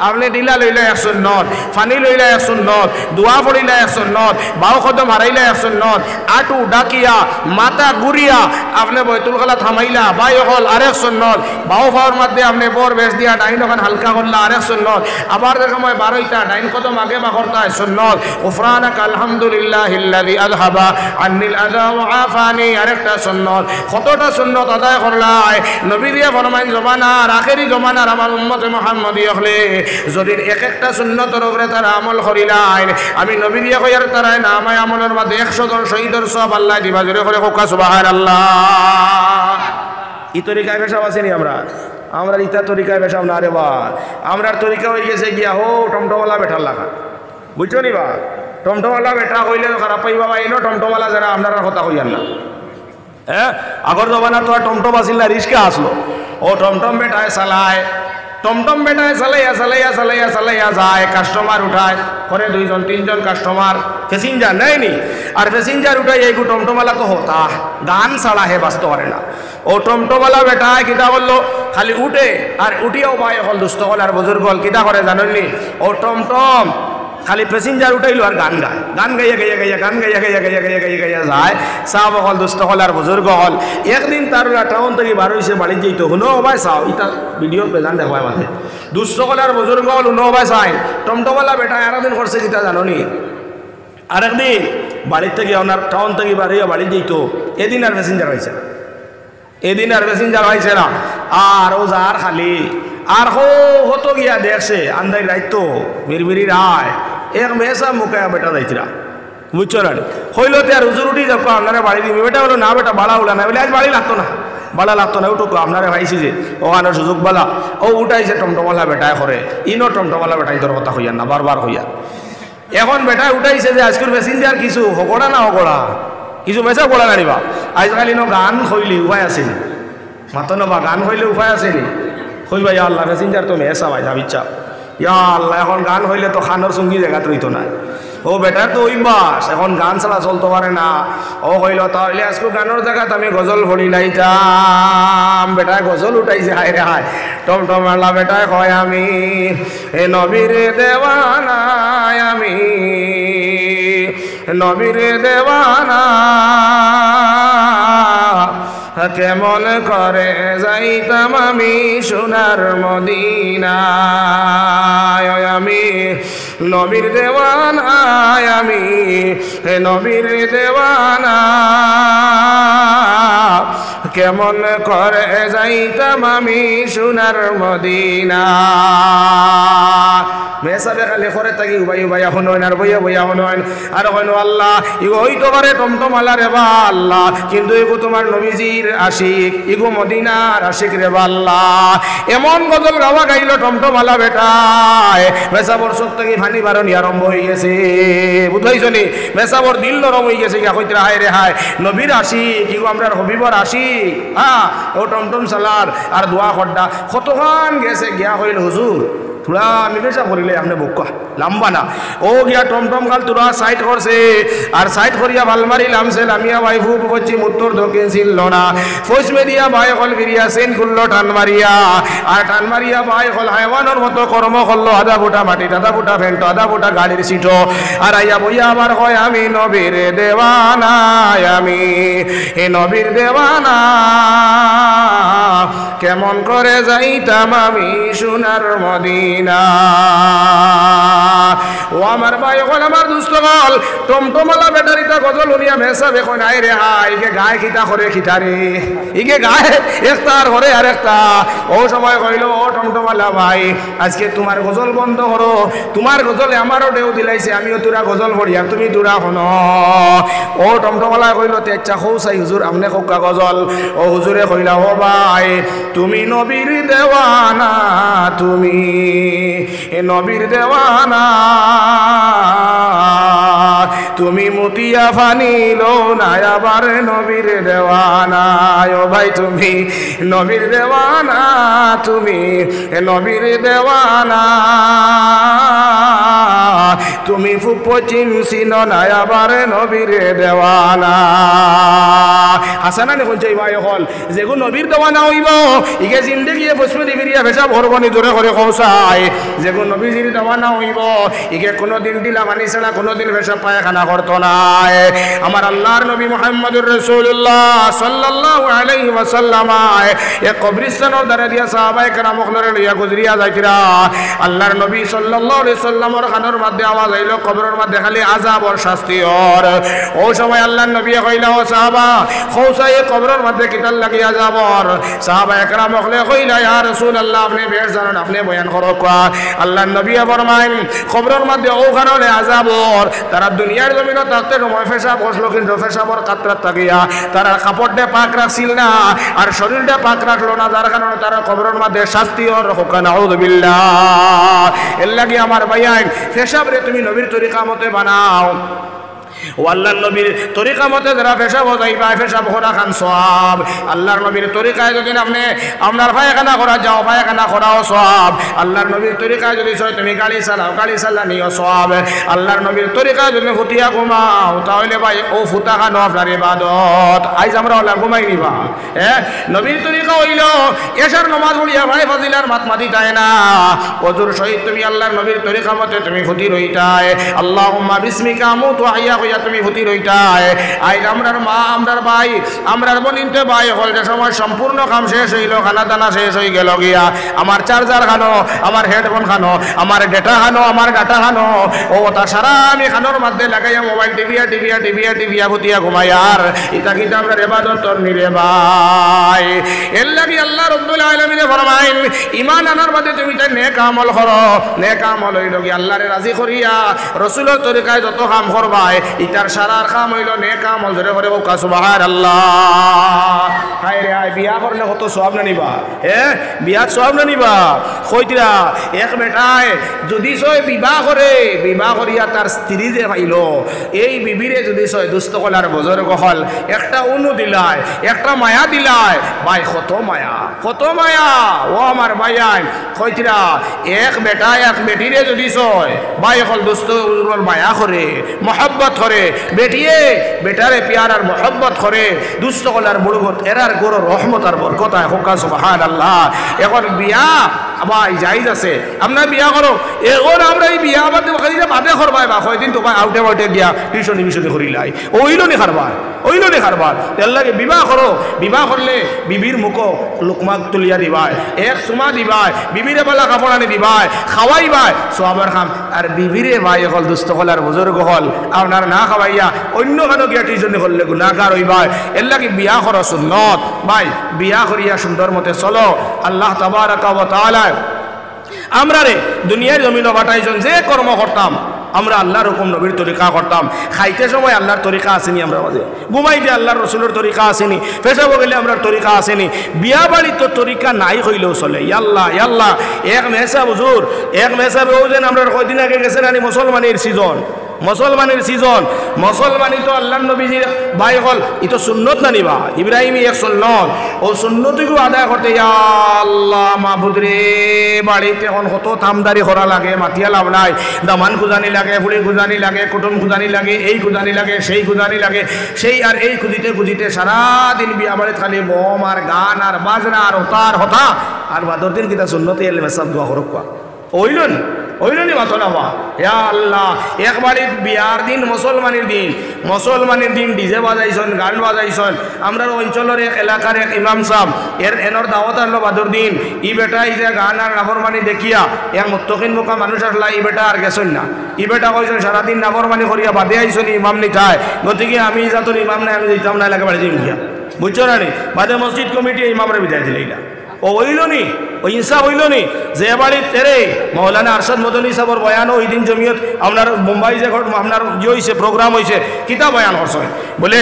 আপনি ডিলা লইলে 1 সুন্নত, ফানি লইলে 1 সুন্নত, দোয়া পড়িলে 1 সুন্নত, বাউ কদম হারাইলে 1 সুন্নত, আটু ডাকিয়া মাথা ঘুরিয়া আপনি বৈতুল খালা থামাইলা ভাই হল আরেক সুন্নত, বাউ ফাওয়ার মধ্যে আপনি বর বেশ দিয়া ডাইন ওখান হালকা করলা আরেক সুন্নত, আবার যে সময় বারোইটা ডাইন কদম আগে বা করতা সুন্নত, উফরানাক আলহামদুলিল্লাহিল্লাযী আযহাবা আন্নিল আযা ওয়া আফানি আরেকটা সুন্নত। কতটা সুন্নত আদায় করলাই নবী দিয়া ফরমাইন জমানার আখেরি জমানার আমার উম্মতে মুহাম্মদী হলে যদি এক একটা সুন্নতের উপরে তারা আমল করিলাই আমি নবী দিয়া কইয়ার তারা নামায় আমলের মধ্যে 100 জন শহীদের সব আল্লাহ দিবা। জোরে করে কোকা সুবহানাল্লাহ। ই তরিকায় পেশাব আছেনি আমরা ইতা তরিকায় পেশাব না রে বা আমরার তরিকা হয়ে গেছে গিয়া হো টমটমওয়ালা বেঠার লাগা বুঝছো নি বা টমটমওয়ালা বেটা কইলে খারাপ পাই বাবা এনো টমটমওয়ালা যারা আপনারা কথা কইয়ার না। হ্যাঁ আগর জমানা তো আর টমটম আসিল না, রিস্কা আসলো। ও টমটম বেটায় চালায়, টমটম বেটায় চালাইয়া চালাইয়া চালাইয়া চালাইয়া যায়, কাস্টমার উঠায় করে 2 জন 3 জন কাস্টমার প্যাসেঞ্জার নেয়নি। আর প্যাসেঞ্জার উঠাই এই টমটমওয়ালা তো হতা গান ছাড়া হে বাঁচতে পারে না। ও টমটমওয়ালা বেটায় কিতা বললো খালি উঠে আর উঠিয়াও ভাই হল দুস্থ হল আর বুজুর্গ হল কিতা করে জানেননি ও টমটম খালি প্যাসেঞ্জার উঠাইলো আর গান গায়, গান গাইয়া গাইয়া গাইয়া গান গাইয়া গাইয়া গাইয়া গাইয়া গাইয়া গাইয়া যায়। সাহাব হল দুস্থ হল আর বুজুর্গ হল। একদিন তার টাউন থেকে বার হয়েছে বাড়ি যেত হুনো ভাই চাও ইটা ভিডিও প্রেজেন্ট দেখবাই মাঝে দুস্থ হল আর বুজুর্গ হল হুনো ভাই চাই টমটমওয়ালা বেটা আরেকদিন করছে কিতা জানি আরেকদিন বাড়ির থেকে ওনার টাউন থেকে বার হইয়া বাড়ি যেত। এদিন আর প্যাসেঞ্জার হয়েছে না, এদিন আর প্যাসেঞ্জার হয়েছে না। আর ও যার খালি আর হতো গিয়া দেখছে আন্দাই রাইত মিরমিরি রায় এক মেসা মুখে বেটা যাইতিরা বুঝছো না হইলতে আর হুজুর উঠি যাবো আপনারা বাড়ি দিবি বেটা বলো না বেটা বাড়া উলা না বলে আজ বাড়ি লাগতো না বালা লাগতো না উঠুক আপনারা ভাইছি যে ওখানে সুযোগ বালা ও উঠাইছে টমটমলা বেটায় করে ইনো টমটমলা বেটাই তোর কথা হইয়া না বারবার হইয়া এখন বেটায় উঠাইছে যে আজকের প্যাসেঞ্জার কিছু হকড়া না হকড়া কিছু মেসা পড়া নানিবা আজকাল ইনো গান হইলি উপায় আছে নি মাতো নবা গান হইলে উপায় আছে নি হইবা ইয়া আল্লাহ প্যাসেঞ্জার তো মেসা ভাই যাব ইচ্ছা ইয়া আল্লাহ এখন গান হইলে তো খানোর সঙ্গী জায়গা রইতো না ও বেটার তো অভ্যাস এখন গান ছাড়া চলতে পারে না ও হইল তাহলে আজকে গানের জায়গাতে আমি গজল ভরি লাইতাম বেটা গজল উঠাইছে হায় রে হায় টমটমালা বেটায় কয় আমি এ নবীর দেওয়ানা আমি নবীর দেওয়ানা কেমন করে যাইতাম আমি সোনার মদিনায় আমি নবীর দেওয়ানা আমি নবীর দেওয়ানা কেমন করে যাইতাম আমি সোনার মদিনা মেসাবে খালি করে থাকি উবাই উবাই এখন আর বইয়া বইয়া হন আর হইন আল্লাহ ইগো হইতে পারে টমটমালা রে বা আল্লাহ কিন্তু এগো তোমার নবীজির আশিক ইগো মদিনার আশিক রে বা আল্লাহ এমন গজল গাওয়া গাইল টমটমালা বেটায় মেসাবর চোখ থেকে ফানি বারণি আরম্ভ হয়ে গেছে বুঝাইছো নি মেসাবর দিল নরম হয়ে গেছে গিয়া কইতে হায় রে হায় নবীর আশিক ইগো আমরা হবিবর আশিক হ্যাঁ ও টমটম চালার আর দোয়া খড্ডা কতক্ষণ গেছে গিয়া হইল হুজুর তোরা আমি পেশা করিলে আপনি বকা লাম্বা না ও গিয়া টমটম গাল তোরা সাইড করছে আর সাইড করিয়া ভালমারি লামছে লামিয়া ভাই ফুপ করছি উত্তর দক্ষিণ ছিল না ফোস মেরিয়া ভাই হল ফিরিয়া সেন খুললো টান মারিয়া আর টান মারিয়া ভাই হল হাইওয়ানোর মতো কর্ম করলো আধা ফুটা মাটি আধা ফুটা ফেন্ট আধা ফুটা গাড়ির সিটো আর আইয়া বইয়া আবার হয় আমি নবীর দেওয়ানা আমি এ নবীর দেওয়ানা কেমন করে যাইতাম আমি সোনার মদিনা ও আমার ভাই এখন আমার দুস্থ গল টমটমালা ব্যাটারিটা গজল উনিয়া মেসা দেখো নাই রে হাই ইকে গায়ে খিতা করে খিতারে ইকে গায়ে একটার ঘরে আর একটা ও সময় কইল ও টমটমালা ভাই আজকে তোমার গজল বন্ধ করো তোমার গজলে আমারও ঢেউ দিলাইছে আমিও তোরা গজল পড়িয়া তুমি তোরা শোনো ও টমটমালা কইল তে ইচ্ছা খৌ চাই হুজুর আমনে খোকা গজল ও হুজুরে কইলা ও ভাই তুমি নবীর দেওয়ানা তুমি এ নবীর দেওয়ানা তুমি মতিয়া ফানিল না আবার নবীর দেওয়ানা ও ভাই তুমি নবীর দেওয়ানা তুমি নবীর দেওয়ানা তুমি পশ্চিম সিন না আবার নবীর দেওয়ানা হাসানা দেখুন চাই ভাই হল যেগু নবীর দেওয়ানা হইব ইকে জিন্দগিয়ে বসবে ফিরিয়া ভেসা ভরবনি জোরে করে কৌশায় যেগু নবীজির দেওয়ানা হইব ইকে কোনোদিন দিলা মানি ছাড়া কোনোদিন ভেসা পায়খানা করতো না আমার আল্লাহর নবী মুহাম্মদুর রাসূলুল্লাহ সাল্লাল্লাহু আলাইহি ওয়াসাল্লাম এক কবরস্থানের দ্বারা দিয়া সাহাবায়ে কেরাম লরে লইয়া গুজরিয়া যাইতিরা আল্লাহর নবী সাল্লাল্লাহু আলাইহি ওয়াসাল্লামের কানের মধ্যে আওয়াজ আইলো কবরের মধ্যে খালি আযাব আর শাস্তি আর ও সময় আল্লাহর নবী কইলা ও সাহাবা খৌসাই কবরের মধ্যে কিতাল লাগি আযাব আর সাহাবায়ে কেরাম কইলা ইয়া রাসূলুল্লাহ আপনি বেশ জানেন আপনি বয়ান করো আল্লাহর নবী ফরমাইন কবরের মধ্যে ওখানে আযাব আর তারা দুনিয়ার জমিনে থাকতে সময় পেশাব বসলো কিন্তু পেশাবর কাতরাত থাকিয়া তারা কাপড়টা পাক রাখছিল না আর শরীরটা পাক রাখলো না যার কারণে তারা কবরের মধ্যে শাস্তি আর হুকা নাউযুবিল্লাহ এর লাগি আমার ভাইয়ান পেশাব রে তুমি নবীর তরিকা মতে বানাও ও আল্লাহর নবীর তরিকা মতে যারা পেশাব যাইবা পেশাব করা খান সওয়াব আল্লাহর নবীর তরিকায় যদি আপনি আপনার পায়খানা করা যাও পায়খানা করাও সওয়াব আল্লাহর নবীর তরিকায় যদি তুমি গাড়ি চালাও গাড়ি চালানিও সওয়াব আল্লাহর নবীর তরিকায় যদি ফুটিয়া ঘুমাও তাহলে ভাই ও ফুটা খানো আপনার ইবাদত আইজ আমরা ওলা ঘুমাই নিবা নবীর তরিকা হইল এশার নামাজ পড়িয়া ভাই ফাজিলার মাত মাতি যায় না ওজুর সহিত তুমি আল্লাহর নবীর তরিকা মতে তুমি ফুটি রইতায় আল্লাহুম্মা বিসমিকা আমুতু ওয়া আহইয়া তুমি হুতি রইটাই আইজ আমরার মা আমরার ভাই আমরার বনিনতে ভাই হল যে সময় সম্পূর্ণ কাম শেষ হইল খানা দানা শেষ হয়ে গেল গিয়া আমার চার্জার খানো আমার হেডফোন খানো আমার ডেটা খানো আমার ডাটা খানো ও তা সারা আমি খানোর মধ্যে লাগাইয়া মোবাইল টিভিয়া ভুতিয়া ঘুমাই আর ইতা কিন্তু আমরা ইবাদত নিরে ভাই এর লাগি আল্লাহ রাব্বুল আলামিন ফরমাইন ঈমান আনার বাদে তুমি তাই নেক আমল করো নেক আমল হইল কি আল্লাহরে রাজি করিয়া রাসূলের তরিকায় যত কাম করবাই ইতার সারার কাম হইল নেক আমল ধরে করে ও সুবহানাল্লাহ হায় রে হায় বিয়া করলে কত সওয়াব না নিবা বিয়া সওয়াব না নিবা কইতরা এক বেটায় যদি সয় বিবাহ করে বিবাহ করিয়া তার স্ত্রী যে পাইল এই বিবিরে যদি সয় দুস্থ কলার বজর গহল একটা অনু দিলায় একটা মায়া দিলায় ভাই কত মায়া ও আমার ভাইয়াই কইতরা এক বেটা এক বেটিরে যদি সয় ভাই হল দুস্থ মায়া করে মহব্বত করে বেটিয়ে বেটারে পিয়ার আর মহব্বত করে দুস্থ কলার বুড়গত এরার গরু রহমত আর বরকত হয় হোকা সুবহানাল্লাহ এখন বিয়া ভাই জায়েজ আছে আমরা বিয়া করো এখন আমরা এই বিয়া বাদে করবাই বা কয়দিন তোমার আউটে গিয়া টিউশনি করিলাই ওইলো নি খারবার এর লাগে বিবাহ করো বিবাহ করলে বিবির মুখ লুকমাক তুলিয়া দিবাই এক সুমা দিবাই বিবিরে বলা কাপড় আনি দিবাই খাওয়াইবাই সোয়াবার খাম আর বিবিরে ভাই হল দুস্থ হল আর বুজুর্গ হল আপনার না খাওয়াইয়া অন্য কানো গিয়া টিউশনি করলে গুনাহগার হইবাই এর লাগে বিয়া করো সুন্নত ভাই বিয়া করিয়া সুন্দর মতে চলো আল্লাহ তাবারাকা ওয়া তাআলা আমরা রে দুনিয়ার জমিন বাটাইছেন যে কর্ম করতাম আমরা আল্লাহর হুকুম নবীর তরিকা করতাম খাইতে সময় আল্লাহর তরিকা আসেনি আমরা মাঝে ঘুমাইতে আল্লাহর রসুলের তরিকা আসেনি পেশাব গেলে আমরা তরিকা আসেনি বিয়া বাড়ি তো তরিকা নাই হইলেও চলে ইয়াল্লাহ এক মেহসাব হুজুর এক মেহসাব ও যেন আমরা কয়দিন আগে গেছেন আনি মুসলমানের সিজন মুসলমানি তো আল্লাহ নবীজির ভাই হল ই তো সুন্নত না নিবা ইব্রাহিমী এক সুন্নত ও সুন্নতিকে আদায় করতে আল্লাহ মাহবুদ রে বাড়িতে এখন কত থামদারি করা লাগে মাতিয়া লাভ নাই দামান খুঁজানি লাগে ফুড়ি খুঁজানি লাগে কুটুম খুঁজানি লাগে এই খুঁজানি লাগে সেই খুঁজানি লাগে সেই আর এই খুঁজিতে সারাদিন বিয়া বাড়িতে খালি বম আর গান আর বাজনা আর হতা আর বাদর দিন কিতা সুন্নতি এলে মেসাব দোয়া করক ওইল নি মাথা নামা ইয়া আল্লাহ একবারই বিয়ার দিন মুসলমানের দিন ডিজে বাজাইছেন গান বাজাইছেন আমরা অঞ্চলের এক এলাকার এক ইমাম সাহেব এনর দাওয়াত আনলো বাদর দিন ই বেটা এই যে গান আর নাফরমানি দেখিয়া এক মুত্তকিন মুখা মানুষ আসলা ই বেটা আর গেছেন না ই বেটা কইছেন সারাদিন নাফরমানি করিয়া বাদে আইছেন ইমাম নিঠায় গতিকে আমি যাতন ইমাম নাই আমি যেতাম না এলাকা বাড়ি দিন গিয়া বুঝছো না নি বাদে মসজিদ কমিটি ইমামরে বিদায় দিলে এইটা ও হইল নি ও ইনসাফ হইল নি যে বাড়ি তেরে মৌলানা আরশাদ মদনী সাহেবের বয়ানও ওই দিন জমিয়ত আপনার মুম্বাই যে আপনার যে হয়েছে প্রোগ্রাম হয়েছে কিতা বয়ান করছেন বলে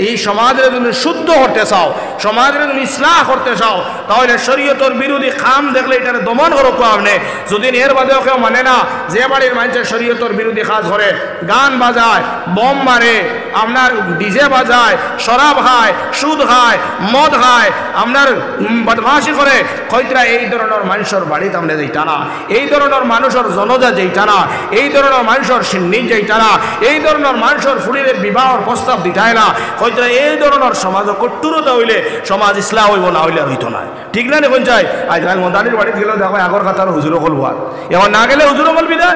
এই সমাজের যদি শুদ্ধ করতে চাও সমাজের যদি ইসলাহ করতে চাও তাহলে শরীয়তের বিরোধী খাম দেখলে এটার দমন করো আপনি যদি এর বাদেও কেউ মানে না যে বাড়ির মানুষের শরীয়তের বিরোধী কাজ করে গান বাজায় বম মারে আপনার ডিজে বাজায় শরাব খায় সুদ খায় মদ খায় আপনার বদমাশি করে কইতরা এই ধরনের মানুষের বাড়িতে আমরা যাইতা না এই ধরনের মানুষের জনজা যাইতা না এই ধরনের মানুষের সিন্নি যাইতা না এই ধরনের মানুষের ফুড়িরে বিবাহর প্রস্তাব দিতাই না কইতরা এই ধরনের সমাজ কট্টুরতা হইলে সমাজ ইসলাম হইব না হইলে হইতো না ঠিক না দেখুন চাই আজ মদানির বাড়িতে গেলেও দেখো আগর কাতার হুজুরও বলবো আর এখন না গেলে হুজুরও বলবি না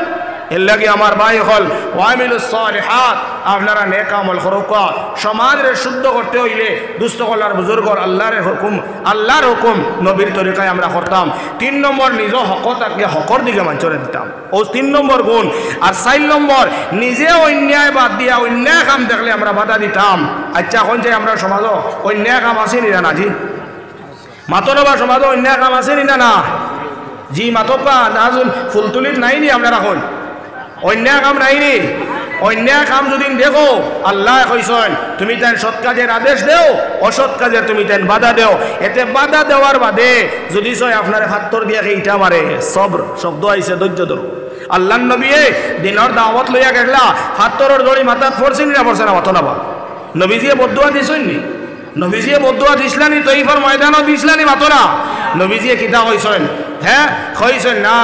এর লাগে আমার ভাই হল ওয়ামিলুস সালিহাত আপনারা নেক আমল করুকা সমাজের শুদ্ধ করতে হইলে দুস্থ কলার বুজুর্গর আল্লাহর হুকুম নবীর তরিকায় আমরা করতাম 3 নম্বর নিজ হক থাকলে হকর দিকে মাঞ্চরে দিতাম ও 3 নম্বর গুণ আর 4 নম্বর নিজে অন্যায় বাদ দিয়া অন্যায় কাম দেখলে আমরা বাধা দিতাম আচ্ছা এখন যে আমরা সমাজ অন্যায় কাম আছে নি না জি মাতনবা সমাজ অন্যায় কাম আছে নি না জি মাতবা নাজুল ফুলতুলিত নাই নি আমরা এখন অন্যায় কাম নাই নি অন্যায় কাম যদি দেখো আল্লাহ কইছেন তুমি তাই সৎ কাজের আদেশ দেও অসৎ কাজের তুমি তাই বাধা দেও এতে বাধা দেওয়ার বাদে যদি সয় আপনার হাতর দিয়ে ইটা মারে সবর শব্দ আইছে ধৈর্য ধরো আল্লাহ নবী দিনের দাওয়াত লইয়া গেলা হাতরের দড়ি মাথা পড়ছে না পড়ছে না মাথা নাবা নবীজিয়ে বদুয়া দিছেন নি নবীজিয়ে বদুয়া দিছলানি তৈফার ময়দানও দিছলানি মাতরা নবীজিয়ে কিতা কইছেন হ্যাঁ কইছেন না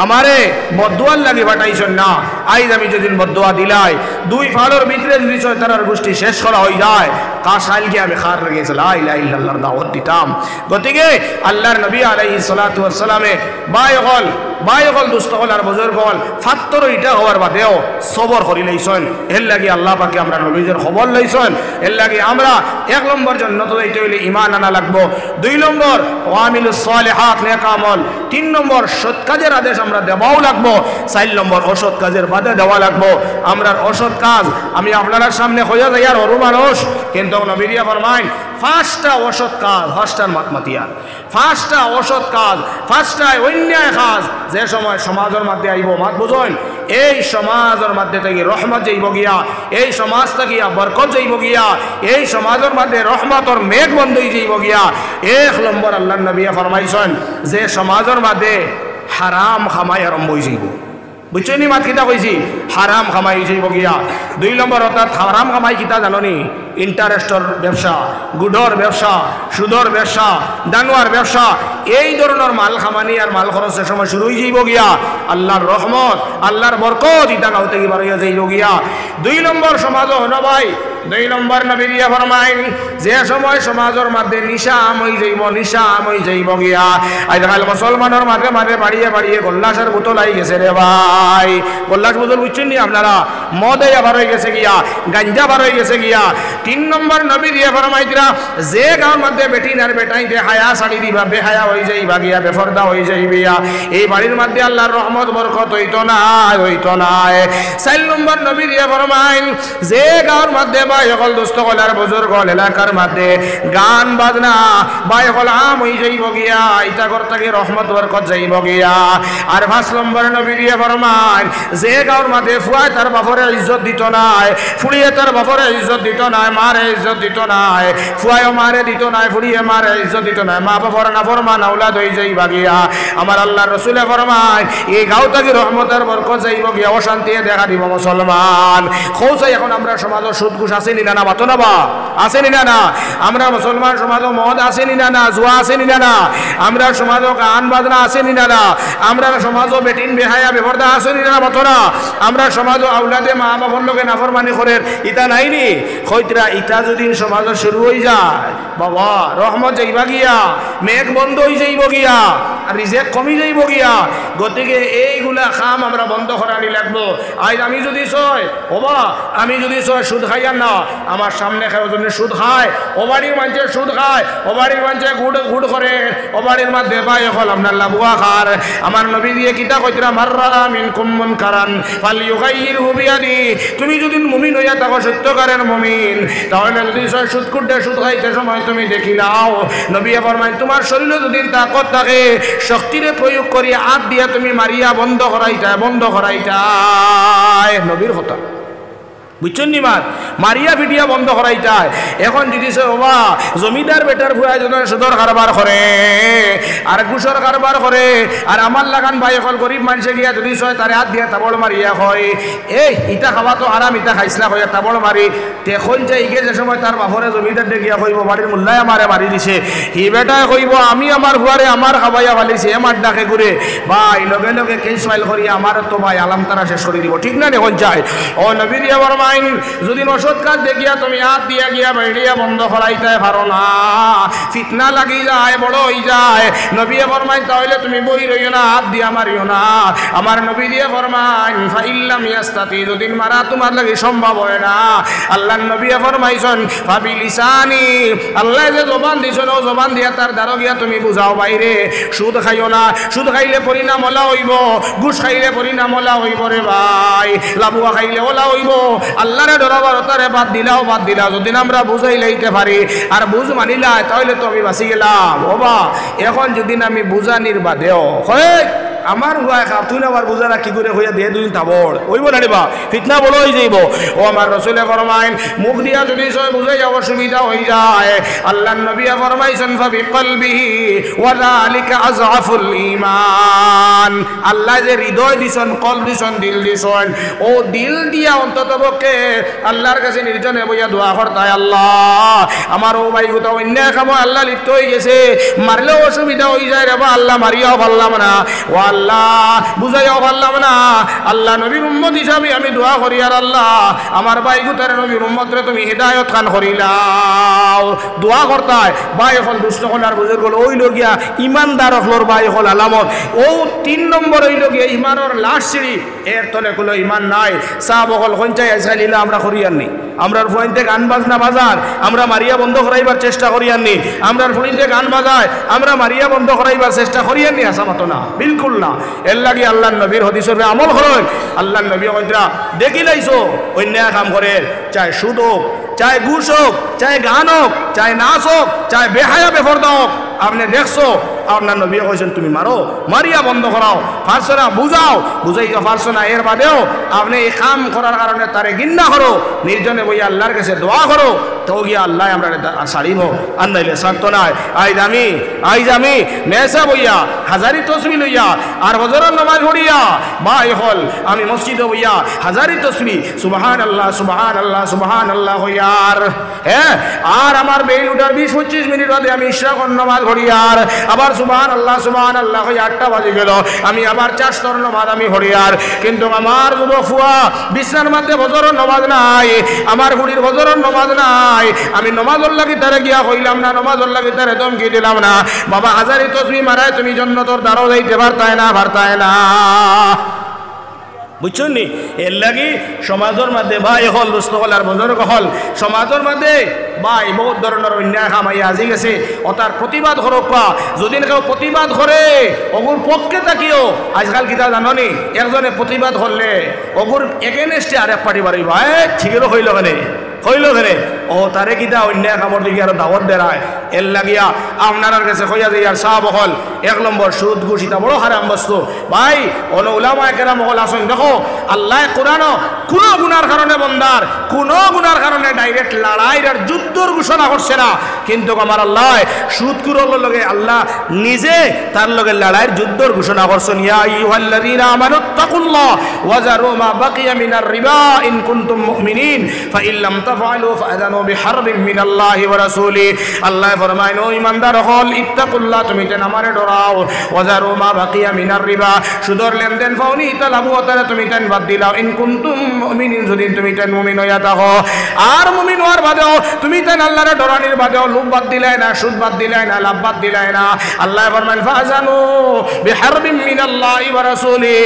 আমারে বদুয়ার লাগে পাঠাইছেন না আইজ আমি যেদিন বদুয়া দিলাই 2 ফালোর ভিতরে যদি তার গোষ্ঠী শেষ করা হয়ে যায় কার সাইলকে আমি খার লেগেছে লা ইলাহা ইল্লাল্লাহর দাওয়াত দিতাম গতিকে আল্লাহর নবী আলাইহিস সালাতু ওয়াস সালামে বায়গল ভাই হল দুস্থ হল আর বুজুর্গ হল ফাত্তর ইটা হওয়ার বাদেও সবর করি লইছেন এর লাগি আল্লাহ পাকে আমরা নবীজের খবর লইছেন এর লাগি আমরা 1 নম্বর জন্য তো এইটা হইলে ঈমান আনা লাগবো 2 নম্বর ওয়ামিলুস সালিহাত নেক আমল 3 নম্বর সৎ কাজের আদেশ আমরা দেওয়াও লাগবো 4 নম্বর অসৎ কাজের বাধা দেওয়া লাগবো আমরা অসৎ কাজ আমি আপনার সামনে হইয়া যাই আর অরু মানুষ কিন্তু নবীরিয়া ফরমাইন 5টা অসৎ কাজ 5টার মাতমাতিয়া 5টা অসৎ কাজ 5টা অন্যায় কাজ যে সময় সমাজের মধ্যে আইব মাত বুঝুন এই সমাজের মধ্যে থেকে রহমত যাইব গিয়া এই সমাজ থেকে বরকত যাইব গিয়া এই সমাজের মধ্যে রহমতর মেঘ বন্ধ হয়ে যাইব গিয়া 1 নম্বর আল্লাহর নবী ফরমাইছেন যে সমাজের মধ্যে হারাম খামাই আরম্ভ হয়ে যাইব বুঝছো নি মাত কিতা কইছি হারাম খামাই যাইব গিয়া 2 নম্বর অর্থাৎ হারাম খামাই কিতা জানোনি ইন্টারেস্টর ব্যবসা গুডর ব্যবসা সুদর ব্যবসা দানোয়ার ব্যবসা এই ধরনের মাল খামানি আর মাল খরচের সময় শুরু হয়ে যাইব গিয়া আল্লাহর রহমত আল্লাহর বরকত ইটা গাঁও থেকে বাড়িয়া যাইব গিয়া 2 নম্বর সমাজ হলো ভাই 2 নম্বর নবীরিয়া ফরমাইন যে সময় সমাজের মধ্যে নিশা আমই যাইব গিয়া আজকাল মুসলমানের মাঝে মাঝে বাড়িয়ে বাড়িয়ে গোল্লাসের বোতল আই গেছে রে ভাই গোল্লাস বোতল বুঝছেন নি আপনারা মদে আবার হয়ে গেছে গিয়া গাঞ্জা বার হয়ে গেছে গিয়া 3 নম্বর নবীরিয়া ফরমাইতরা যে গাঁর মধ্যে বেটিন আর বেটাইতে হায়া ছাড়ি দিবা বেহায়া হয়ে যাইবা গিয়া বেফরদা হয়ে যাইবিয়া এই বাড়ির মধ্যে আল্লাহর রহমত বরকত হইতো না 4 নম্বর নবীরিয়া ফরমাইন যে গাঁর মধ্যে ভাই সকল দুস্থ কলার বুজুর্গ এলাকার মধ্যে গান বাজনা ভাই সকল আম হয়ে যাইব গিয়া ইটা করতে রহমত বরকত যাইব গিয়া আর 5 নম্বর নবীরিয়া ফরমাইন যে গাঁর মধ্যে ফুয়ায় তার বাপরে ইজ্জত দিত নাই ফুড়িয়ে তার বাপরে ইজ্জত দিত নাই মারে ইজ্জত দিত নাই ফুয়ায় মারে দিত নাই ফুড়িয়ে মারে ইজ্জত দিত নাই মা বাবার নাফরমান আওলাদ হয়ে যাইবা গিয়া আমার আল্লাহর রাসূলে ফরমায় এই গাঁও থেকে রহমতের বরকত যাইব গিয়া অশান্তি দেখা দিব মুসলমান খোঁজাই এখন আমরা সমাজ সুদ ঘুষ আছে নি না বাতো না বা আছে নি না আমরা মুসলমান সমাজ মদ আছে নি না জুয়া আছে নি না আমরা সমাজ গান বাজনা আছে নি না আমরা সমাজ বেটিন বেহায়া বেপরদা আছে নি না বাতো না আমরা সমাজ আওলাদে মা বাবার লোকে নাফরমানি করে ইটা নাইনি খৈতরা ইটা যদি সমাজ শুরু হয়ে যায় বাবা রহমত যাইবা গিয়া মেঘ বন্ধ হয়ে যাইব গিয়া আর রিজেক কমি যাইব গিয়া গতিকে এইগুলা খাম আমরা বন্ধ করানি লাগবো আজ আমি যদি ছয় ওবা আমি যদি ছয় সুদ খাইয়ার না আমার সামনে খায় ওজনে সুদ খায় ও বাড়ির মানুষের সুদ খায় ও বাড়ির মানুষে গুড় করে ও বাড়ির মধ্যে পায় হল আপনার লাভুয়া খার আমার নবী দিয়ে কিতা কইতরা মাররা মিনকুম মুনকারান ফালইউগাইয়িরহু বিয়াদি তুমি যদি মুমিন হইয়া থাকো সত্যকারের মুমিন তাহলে যদি ছয় সুদ কুটে সুদ খাইতে সময় তুমি দেখি নাও নবী ফরমায় তোমার শরীরে যদি তাকত থাকে শক্তিরে প্রয়োগ করি হাত দিয়া তুমি মারিয়া বন্ধ করাইতা নবীর কথা বুঝছেন নি মারিয়া ভিডিয়া বন্ধ করাইতায় এখন যদি বাবা জমিদার বেটার ভুয়া যদি সুদর কারবার করে আর ঘুষর কারবার করে আর আমার লাগান ভাই এখন গরিব মানুষে গিয়া যদি ছয় তারে হাত দিয়া তাবড় মারিয়া হয় এই ইটা খাওয়া তো আরাম ইটা খাইসলা হইয়া তাবড় মারি তেখন যাই গিয়ে যে সময় তার বাপরে জমিদার দেখিয়া কইব বাড়ির মোল্লায় আমারে মারি দিছে হি বেটায় কইব আমি আমার ভুয়ারে আমার খাবাইয়া ফালিছি আমার ডাকে ঘুরে ভাই লগে লগে কেস ফাইল করি আমার তো ভাই আলাম তারা শেষ করে দিব ঠিক না এখন যায় ও নবীর আমার যদি অসৎ কাজ দেখিয়া তুমি হাত দিয়া গিয়া বেড়িয়া বন্ধ করাইতে পারো না ফিতনা লাগি যায় বড় হয়ে যায় নবী ফরমাইন তাহলে তুমি বই রইও না হাত দিয়া মারিও না আমার নবী দিয়ে ফরমাইন ফাইল্লাম ইয়াস্তাতি যদি মারা তোমার লাগি সম্ভব হয় না আল্লাহর নবী ফরমাইছেন ফাবিলিসানি আল্লাহ যে জবান দিছেন ও জবান দিয়া তার দ্বারা গিয়া তুমি বুঝাও বাইরে সুদ খাইও না সুদ খাইলে পরিণাম ওলা হইব ঘুষ খাইলে পরিণাম ওলা হইব রে ভাই লাবুয়া খাইলে ওলা হইব আল্লাহরে ডরাবার তারে বাদ দিলাও যদি আমরা বুঝাই লইতে পারি আর বুঝ মানিলা তাহলে তো আমি বাঁচি গেলাম ওবা এখন যদি আমি বুঝানির বাদেও হয় আমার হুয়ায় খা তুই আবার বুঝা রাখি করে হইয়া দিয়ে দুদিন তাবড় ওইব না রেবা ফিতনা বড় হয়ে যাইব ও আমার রসুলে ফরমাইন মুখ দিয়া যদি সব বুঝাই যাব সুবিধা হয়ে যায় আল্লাহর নবী ফরমাইছেন ফাবিকলবিহি ওয়া যালিকা আযআফুল ঈমান আল্লাহ যে হৃদয় দিছেন কল দিছেন দিল দিছেন ও দিল দিয়া অন্ততপক্ষে আল্লাহর কাছে নির্জনে বইয়া দোয়া করতায় আল্লাহ আমার ও ভাই গোটা অন্যায় কাম আল্লাহ লিপ্ত হয়ে গেছে মারলেও অসুবিধা হয়ে যায় রে বা আল্লাহ মারিয়াও পারলাম না আল্লাহ বুঝাইও পারলাম না আল্লাহ নবীর উম্মত হিসাবে আমি দোয়া করি আর আল্লাহ আমার ভাই গুতারে নবীর উম্মতরে তুমি হিদায়ত খান করিলাও দোয়া করতায় ভাই হল দুষ্ট হল আর বুজুর্গ হল ওই লগিয়া ইমানদার হলর ভাই হল আলামত ও 3 নম্বর ওই লগিয়া ইমানের লাশ সিঁড়ি এর তলে কোনো ইমান নাই সাহাব হল কঞ্চাই আইসাইলিলা আমরা করিয়াননি আমরার ফোনতে গান বাজনা বাজার আমরা মারিয়া বন্ধ করাইবার চেষ্টা করিয়াননি আমরার ফোনতে গান বাজায় আমরা মারিয়া বন্ধ করাইবার চেষ্টা করিয়াননি আসা মতো না বিলকুল না এর লাগি আল্লাহ নবীর হদিসের আমল করেন আল্লাহ নবী কইরা দেখি লাইছো অন্যায় কাম করে চাই সুদ হোক চাই ঘুষ হোক চাই গান হোক চাই নাচ হোক চাই বেহায়া বেফরদা হোক আপনি দেখছো আপনার নবী কইছেন তুমি মারো মারিয়া বন্ধ করাও পারছো না বুঝাও বুঝাইতে পারছো না এর বাদেও আপনি এই কাম করার কারণে তারে ঘৃণা করো নির্জনে বইয়া আল্লাহর কাছে দোয়া করো তো গিয়া আল্লাহ আমরা সারিব আর নাইলে সারতো নাই আইজ আমি মেসা বইয়া হাজারি তসবি লইয়া আর হজরের নামাজ পড়িয়া ভাই হল আমি মসজিদে বইয়া হাজারি তসবি সুবহানাল্লাহ সুবহানাল্লাহ সুবহানাল্লাহ হইয়ার হ্যাঁ আর আমার বেল উঠার 20-25 মিনিট বাদে আমি ইশরাকর নামাজ পড়িয়ার আবার সুবহানাল্লাহ হই 8টা বাজে গেল আমি আবার 4 স্তর নামাজ আমি পড়িয়ার কিন্তু আমার যুবক ফুয়া বিছনার মধ্যে হজরের নামাজ নাই আমার বুড়ির হজরের নামাজ নাই আমি নমাজের লাগি তারে গিয়া কইলাম না নমাজের লাগি তারে ধমকি দিলাম না বাবা হাজারি তসবি মারায় তুমি জান্নাতের দ্বারও যাইতে পারতায় না বুঝছেন নি এর লাগি সমাজের মধ্যে ভাই হল দুস্থ হল আর বুজুর্গ হল সমাজের মধ্যে ভাই বহুত ধরনের অন্যায় কামাই আজি গেছে ও তার প্রতিবাদ করক পা যদি কেউ প্রতিবাদ করে ওগুর পক্ষে থাকিও আজকাল কিতা জাননি একজনে প্রতিবাদ করলে ওগুর এগেনস্টে আরেক পার্টি বাড়ি ভাই ঠিকেরও হইল কেনে ও তারে কিতা অন্যায় কামর দিকে আরো দাওয়াত দেয় এর লাগিয়া আপনার কাছে কইয়া যে আর সাহাব হল 1 নম্বর সুদ ঘুষ এটা বড় হারাম বস্তু ভাই অন উলামায়ে কেরাম হল আসেন দেখো আল্লাহ কোরআন কোন গুনার কারণে বন্দার কোন গুনার কারণে ডাইরেক্ট লড়াইর আর যুদ্ধর ঘোষণা করছে না কিন্তু আমার আল্লাহ সুদখোরের লগে আল্লাহ নিজে তার লগে লড়াইয়ের যুদ্ধর ঘোষণা করছেন ইয়া আইয়ুহাল্লাযীনা আমানুত্তাকুল্লাহ ওয়াজারু মা বাকিয়া মিনার রিবা ইন কুনতুম মুমিনিন ফাইন লাম তাফআলু ফাআযানু বিহারবিন মিনাল্লাহি ওয়া রাসূলি আল্লাহ ফরমায় ও ঈমানদার হল ইত্তাকুল্লাহ তুমি তেন আমারে ডরাও ওয়াজারু মা বাকিয়া মিনার রিবা সুদর লেনদেন ফাউনি তালাবু তারা তুমি তেন বাদ দিলাও ইন কুনতুম মুমিনিন যদি তুমি তেন মুমিন হইয়া থাকো আর মুমিন হওয়ার বাদেও তুমি তেন আল্লাহরে ডরানির বাদেও লোভ বাদ দিলাই না সুদ বাদ দিলাই না লাভ বাদ দিলাই না আল্লাহ ফরমায় ফাআযানু বিহারবিন মিনাল্লাহি ওয়া রাসূলি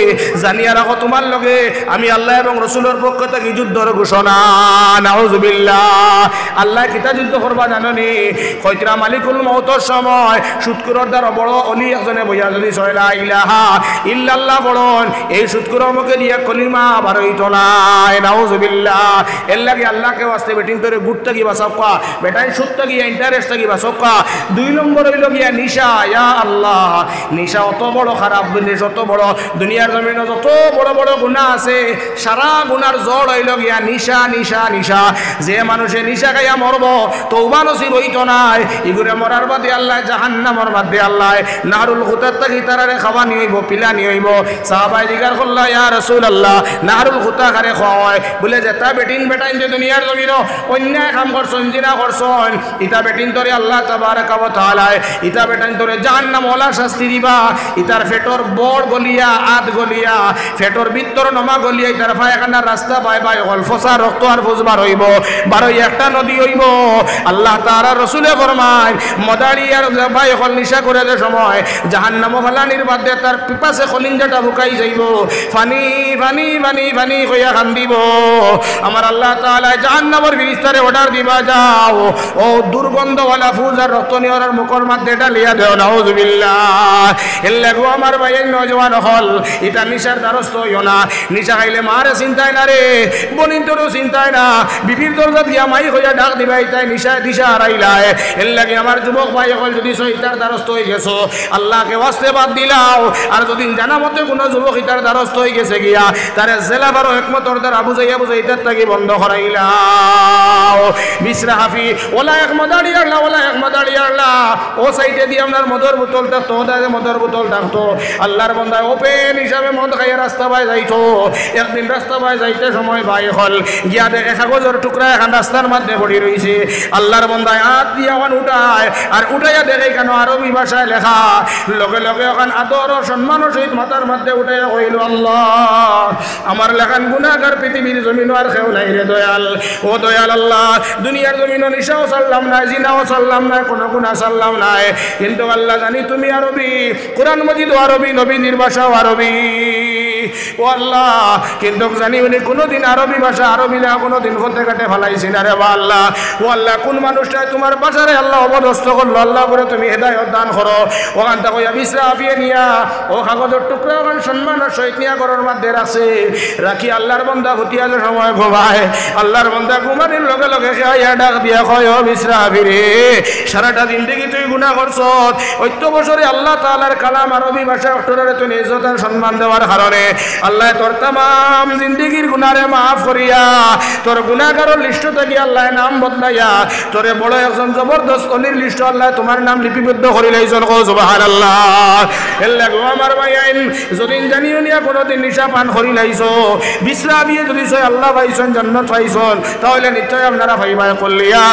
জানিয়া রাখো তোমার লগে আমি আল্লাহ এবং রাসূলের পক্ষ থেকে যুদ্ধের ঘোষণা নাউযুবিল্লাহ আল্লাহ কিতা যুদ্ধ করবা জাননি কইতরা মালিকুল মউতের সময় সুদখোরের দ্বারা বড় অলি একজনে বইয়া যদি লা ইলাহা ইল্লাল্লাহ বলন এই সুদখোরের মুখে দিয়া কলিমা বার হইতো না নাউযুবিল্লাহ এর লাগি আল্লাহকে ওয়াস্তে বেটিং করে গুড়টা কি বাসাকা বেটাই সুদটা কি ইন্টারেস্ট কি বাসাকা 2 নম্বর হইল গিয়া নিশা ইয়া আল্লাহ নিশা অত বড় খারাপ জিনিস অত বড় দুনিয়ার জমিনে যত বড় বড় গুনাহ আছে সারা গুনার জড় হইল গিয়া নিশা যে মানুষে নিশা খাইয়া মরব তওবা নসিব হইতো না ইগুরে মরার বাদে আল্লাহ জাহান্নামের বাদে আল্লাহ নারুল খুতার তাকি তারারে খাওয়ানি হইব পিলানি হইব সাহাবায়ে জিজ্ঞাসা করল ইয়া রাসূলুল্লাহ নারুল খুতা খারে খাওয়ায় বলে যে তা বেটিন যে দুনিয়ার জমিনে অন্যায় কাম করছন জিনা করছন ইতা বেটিন তোরে আল্লাহ তাবারাকা ওয়া তাআলা ইতা বেটিন তোরে জাহান্নাম ওলা শাস্তি দিবা ইতার ফেটর বড় গলিয়া আদ গলিয়া ফেটর ভিতর নমা গলিয়া ইতার পায়খানার রাস্তা বাই ফসা রক্ত আর ফুজবার হইব বারোই একটা নদী হইব আল্লাহ তাআলা রাসূলে ফরমায় মদারি আর ভাই হল নিশা করে যে সময় জাহান্নাম ফালানির বাদে তার পিপাসে খলিঞ্জাটা বুকাই যাইব ফানি ফানি ফানি ফানি কইয়া কান্দিব আমার আল্লাহ তাআলা জাহান্নামের ফেরেশতারে অর্ডার দিবা যাও ও দুর্গন্ধওয়ালা ফুজ আর রক্ত নিয়রের মুখের মধ্যে ঢালিয়া দেও নাউযুবিল্লাহ এল্লাগো আমার ভাই নওজওয়ান হল এটা নিশার দ্বারস্থ হইও না নিশা খাইলে মারে চিন্তায় না রে বনিন তোরও চিন্তায় না বিবির দরজা দিয়া মাই হইয়া ডাক দিবাই তাই নিশা দিশা হারাইলায় এর লাগে আমার যুবক ভাই হল যদি সহিতার দ্বারস্থ হয়ে গেছো আল্লাহকে ওয়াস্তে বাদ দিলাও আর যদি জানা মতে কোনো যুবক ইতার দ্বারস্থ হয়ে গেছে গিয়া তারে জেলা বারো একমতর দ্বারা বুঝাইয়া ইতার থাকি বন্ধ করাইলাও বিসরা হাফি ওলা এক মদাড়ি আল্লাহ ওলা এক মদাড়ি আল্লাহ ও সাইডে দিয়ে আপনার মদর বোতল থাকতো ওদের মদর বোতল থাকতো আল্লাহর বন্দায় ওপেন হিসাবে মদ খাইয়ে রাস্তা বাই যাইতো একদিন রাস্তা বাই যাইতে সময় বাই হল গিয়া দেখে কাগজের টুকরা এখন রাস্তার মধ্যে পড়ে রয়েছে আল্লাহর বন্দায় হাত দিয়ে এখন উঠায় আর উঠাইয়া দেখে কেন আরবি ভাষায় লেখা লগে লগে এখন আদর ও সম্মানের সহিত মাথার মধ্যে উঠাইয়া কইল আল্লাহ আমার লেখান গুনাহগার পৃথিবীর জমিন আর কেউ নাই রে দয়াল ও দয়াল আল্লাহ দুনিয়ার জমিনও নিশাও সাল্লাম নাই জিনাও সাল্লাম নাই কোনো গুনাহ সাল্লাম নাই কিন্তু আল্লাহ জানি তুমি আরবি কোরআন মজিদ আরবি নবীর ভাষাও আরবি ও আল্লাহ কিন্তু জানি উনি কোনোদিন আরবি ভাষা আরবি না কোনোদিন ফতে কাটে ফেলাইছি না রে বা আল্লাহ ও আল্লাহ কোন মানুষটাই তোমার বাসারে আল্লাহ অবদস্ত করলো আল্লাহ করে তুমি হেদায়ত দান করো ওখান থেকে বিসরা আফিয়ে নিয়া ও কাগজের টুকরা ওখান সম্মান আর সহিত নিয়া করার মধ্যে আছে রাখি আল্লাহর বন্দা ভতিয়ালে সময় ঘুমায় আল্লাহর বন্দা ঘুমানির লগে লগে খাইয়া ডাক দিয়া কয় ও বিসরা আফিরে সারাটা জিন্দেগি তুই গুনাহ করছ 8 বছরে আল্লাহ তাআলার কালাম আরবি ভাষা অক্ষরে তুই ইজ্জত আর সম্মান দেওয়ার কারণে আল্লাহ তোর तमाम জিন্দেগির গুনাহরে maaf করিয়া তোর গুনাহগারের লিস্ট থেকে আল্লাহ নাম বদলাইয়া তোরে বড় একজন জবরদস্ত অলির লিস্ট আল্লাহ তোমার নাম লিপিবদ্ধ করে লাইছেন কও সুবহানাল্লাহ এল্লা গো আমার ভাইয়াইন যদিন জানিও নিয়া কোনদিন নিশা পান করি লাইছো বিসরা বিয়ে যদি সয় আল্লাহ পাইছেন জান্নাত পাইছেন তাহলে নিশ্চয় আপনারা ভাইবা কলিয়া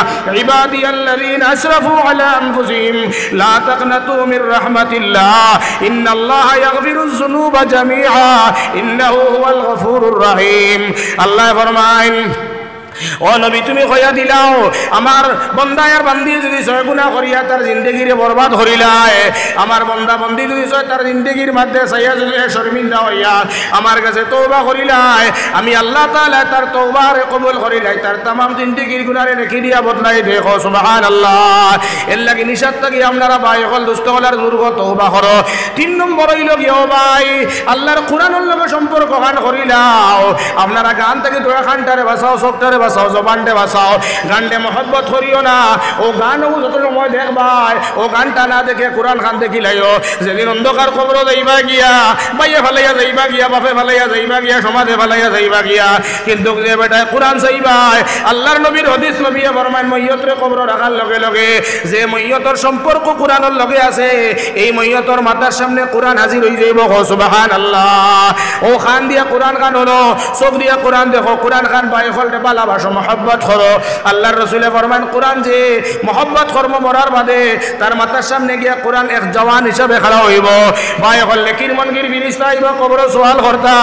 ইবাদিয়াল্লাযিনা আসরাফু আলা আনফুসিহিম লা তাকনাতু মির রাহমাতিল্লাহ ইন্নাল্লাহা ইয়াগফিরুয যুনুবা জামিআ ইন্নাহু হুয়াল গফুরুর রহিম আল্লাহ ফরমায় ও নবী তুমি কইয়া দিলাও আমার বন্দা আর বান্দি যদি ছয় গুনাহ করিয়া তার জিন্দেগিরে বরবাদ করিলায় আমার বন্দা বন্দি যদি ছয় তার জিন্দেগির মধ্যে সাইয়া যদি শর্মিন্দা হইয়া আমার কাছে তওবা করিলায় আমি আল্লাহ তাআলা তার তওবারে কবুল করিলাই তার तमाम জিন্দেগির গুনাহরে নেকি দিয়া বদলাই দেখো সুবহানাল্লাহ এর লাগি নিশাত থাকি আপনারা ভাই হল দুষ্ট হলার দুর্গ তওবা করো 3 নম্বর হইল গিয়ে ভাই আল্লাহর কোরআনের লগে সম্পর্ক গান করিলাও আপনারা গান থেকে দোয়া খানটারে বাঁচাও সবটারে বাঁচাও জবানটা বাঁচাও গানটা মহব্বত করিও না ও গানও যত সময় দেখবাই ও গানটা না দেখে কোরআন খান দেখিলাইও যেদিন অন্ধকার কবর যাইবা গিয়া বাইয়ে ফালাইয়া যাইবা গিয়া বাপে ফালাইয়া যাইবা গিয়া সমাজে ফালাইয়া যাইবা গিয়া কিন্তু যে বেটায় কোরআন চাইবাই আল্লাহর নবীর হাদিস নবিয়ে ফরমায় মইয়তরে কবর রাখার লগে লগে যে মইয়তর সম্পর্ক কোরআনের লগে আছে এই মইয়তর মাথার সামনে কোরআন হাজির হয়ে যাইব সুবহানাল্লাহ ও খান দিয়া কোরআন খান হলো চোখ দিয়া কোরআন দেখো কোরআন খান বাই ফলতে পালা মহব্বত করো আল্লাহর রাসূলে ফরমান কোরআন যে মহব্বত কর্ম মরার বাদে তার মাথার সামনে গিয়া কোরআন এক জওয়ান হিসাবে খাড়া হইব ভাই হল কির মনগির ফেরেশতা আইবা কবর সওয়াল করতা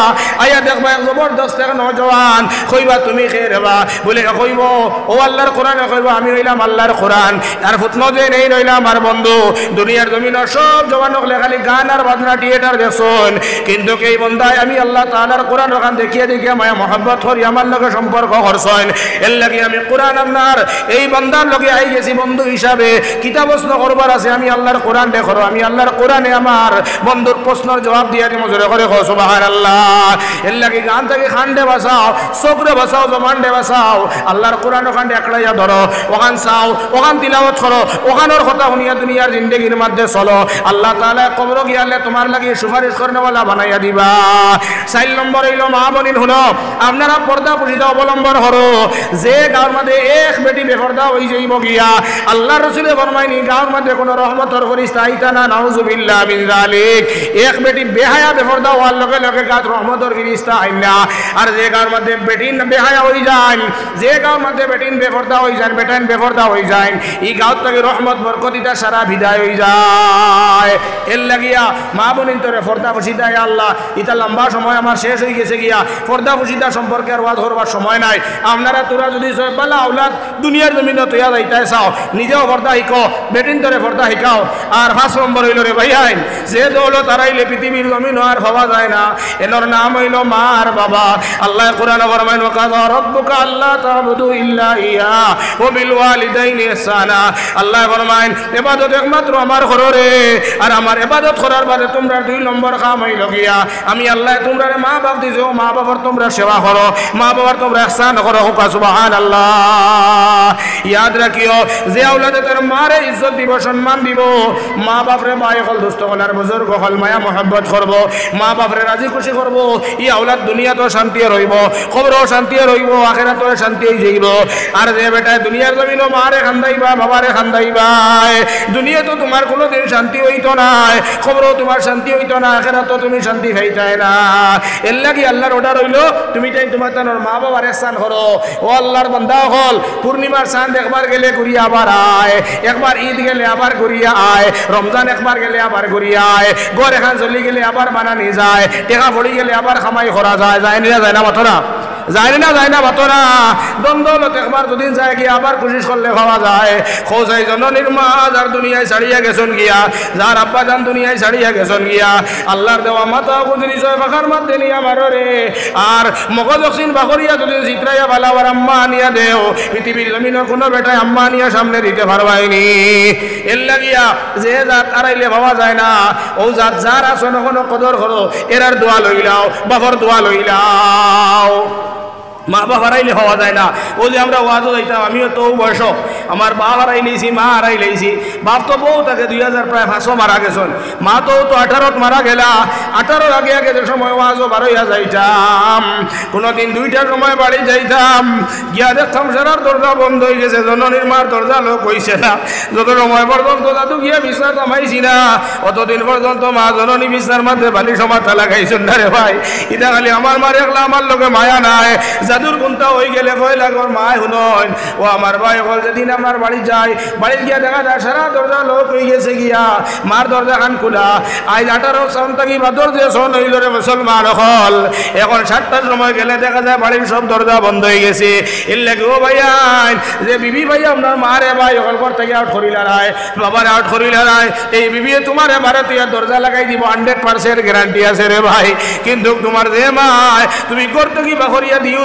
আয়া দেখবা এক জবরদস্ত এক নওজওয়ান কইবা তুমি কে রেবা বলে কইব ও আল্লাহর কোরআনে কইব আমি হইলাম আল্লাহর কোরআন আর ফুতনো যে নেই রইলাম আমার বন্ধু দুনিয়ার জমিনের সব জওয়ান হলে খালি গান আর বাজনা থিয়েটার দেখছন কিন্তু এই বন্দায় আমি আল্লাহ তাআলার কোরআন ওখান দেখিয়ে দেখিয়ে মায়া মহব্বত করি আমার লগে সম্পর্ক করছন এর লাগি আমি কোরআন আপনার এই বান্দার লগে আই গেছি বন্ধু হিসাবে কিতাব প্রশ্ন করবার আছে আমি আল্লাহর কোরআন দেখো আমি আল্লাহর কোরআনে আমার বন্ধুর প্রশ্নের জবাব দিয়া দিমু জোরে করে কও সুবহানাল্লাহ এর লাগি গান থেকে খান্ডে বাঁচাও সবরে বাঁচাও জমান্ডে বাঁচাও আল্লাহর কোরআন ওখানে একলাইয়া ধরো ওখান চাও ওখান তিলাওয়াত করো ওখানের কথা শুনিয়া দুনিয়ার জিন্দেগির মধ্যে চলো আল্লাহ তাআলা কবর গিয়ালে তোমার লাগি সুপারিশ করনেওয়ালা বানাইয়া দিবা 4 নম্বর হইল মা বনিন হলো আপনারা পর্দা পর্দা অবলম্বন করো যে গাঁর মধ্যে এক বেটি বেপরদা হই যাইব গিয়া আল্লাহর রাসূলে ফরমায়নি গাঁর মধ্যে কোনো রহমতের ফেরেশতা আইতা না নাউযুবিল্লাহ মিন যালিক এক বেটি বেহায়া বেপরদা হওয়ার লগে লগে গাঁত রহমতের ফেরেশতা আইন না আর যে গাঁর মধ্যে বেটি বেহায়া হই যায় যে গাঁর মধ্যে বেটিন বেপরদা হই যায় বেটান বেপরদা হই যায় এই গাঁত থেকে রহমত বরকতিটা সারা বিদায় হই যায় এর লাগিয়া মা বোনিন তোরে পর্দা পর্দা আল্লাহ ইতা লম্বা সময় আমার শেষ হয়ে গেছে গিয়া পর্দা পর্দা সম্পর্কে আর ওয়াজ করবার সময় নাই আপনারা তোরা যদি বালা আওলাদ দুনিয়ার জমিনে তৈয়া যাইতে চাও নিজেও পর্দা শিখো বেটিন তোরে পর্দা শিখাও আর 5 নম্বর হইল রে ভাই আইন যে দৌলত হারাইলে পৃথিবীর জমিন আর ভাবা যায় না এর নাম হইল মা আর বাবা আল্লাহ কোরআনে ফরমায় ওয়াকাযা রাব্বুকা আল্লা তা'বুদু ইল্লা ইয়া ওয়া বিল ওয়ালিদাইনি ইহসানা আল্লাহ ফরমায় ইবাদত একমাত্র আমার করো রে আর আমার ইবাদত করার বাদে তোমরা 2 নম্বর কাম হইল গিয়া আমি আল্লাহ তোমরা মা বাপ দিছো মা বাবার তোমরা সেবা করো মা বাবার তোমরা ইহসান করো হোক সুবহানাল্লাহ। ইয়াদ রাখিও যে আওলাদে তার মারে ইজ্জত দিব সম্মান দিব মা বাপরে ভাই হল দোস্ত হলার বুজুর্গ হল মায়া মোহাব্বত করব মা বাপরে রাজি খুশি করব ই আওলাদ দুনিয়াতেও শান্তি রইব কবরও শান্তি রইব আখিরাতেও শান্তি হয়ে যাইব। আর যে বেটায় দুনিয়ার জমিনও মারে খান্দাইবা বাবারে খান্দাইবা দুনিয়া তো তোমার কোনোদিন শান্তি হইতো না কবরও তোমার শান্তি হইতো না আখিরাতেও তুমি শান্তি পাইতাই না। এর লাগি আল্লাহর অর্ডার হইল তুমি তাই তোমার তানোর মা বাবার ihsan করো। ও আল্লাহর বান্দা হল পূর্ণিমার চাঁদ একবার গেলে ঘুরিয়া আবার আয়, একবার ঈদ গেলে আবার ঘুরিয়া আয়, রমজান একবার গেলে আবার ঘুরিয়া আয়, গড় এখান চলি গেলে আবার বানানি যায়, টেকা পড়ি গেলে আবার খামাই করা যায়, যায় না যায় না মাথরা যায় না বাতরা দ্বন্দ্বলত একবার দুদিন যায় গিয়া আবার কোশিশ করলে পাওয়া যায়। খোঁজাই জননীর মা যার দুনিয়ায় ছাড়িয়া গেছেন গিয়া যার আব্বা যান দুনিয়ায় ছাড়িয়া গেছেন গিয়া আল্লাহর দেওয়া মাতা বুঝলি ছয় পাখার মাধ্যমে নিয়া মারো রে। আর মগজ অক্সিন বাকরিয়া যদি চিত্রাইয়া বালাবার আম্মা আনিয়া দেও পৃথিবীর জমিনের কোনো বেটায় আম্মা আনিয়া সামনে দিতে পারবাইনি। এর লাগিয়া যে জাত আড়াইলে ভাবা যায় না ও জাত যার আসন কোনো কদর করো এরার দোয়া লইলাও বাবার দোয়া লইলাও। মা বাপ হারাইলে হওয়া যায় না। ও যে আমরা ওয়াজও যাইতাম আমিও তো বয়স আমার বাপ হারাই লইছি মা হারাই লইছি। বাপ তো বউ তাকে 2005 মারা গেছেন, মা তো 18 মারা গেলা। 18 আগে আগে যে সময় ওয়াজও বারোইয়া যাইতাম কোনোদিন 2টার সময় বাড়ি যাইতাম গিয়া দেখতাম সারার দরজা বন্ধ হয়ে গেছে, জননীর মার দরজা লোক হইছে না। যত সময় পর্যন্ত দাদু গিয়া বিছনা থামাইছি না অতদিন পর্যন্ত মা জননী বিছনার মধ্যে বালি সমাথা লাগাইছেন না রে ভাই। এটা খালি আমার মার একলা আমার লোকে মায়া নাই। জাদুর গুণটা হয়ে গেলে কয় লাগর মায় শুনন ও আমার ভাই হল যেদিন আমার বাড়ি যায় বাড়িতে গিয়া দেখা যায় সারা দরজা লোক হয়ে গেছে গিয়া মার দরজা খান খোলা। আজ 18 সন থাকি বা দরজা সন হইল রে মুসলমান হল। এখন 7টার সময় গেলে দেখা যায় বাড়ির সব দরজা বন্ধ হয়ে গেছে। এর লাগে ও ভাইয়া যে বিবি ভাইয়া আপনার মারে ভাই হল ঘর থেকে আউট করিলা রায় বাবার আউট করিলা রায় এই বিবি তোমার এবারে তুই দরজা লাগাই দিব 100% গ্যারান্টি আছে রে ভাই। কিন্তু তোমার যে মায় তুমি করতে কি বাকরিয়া দিও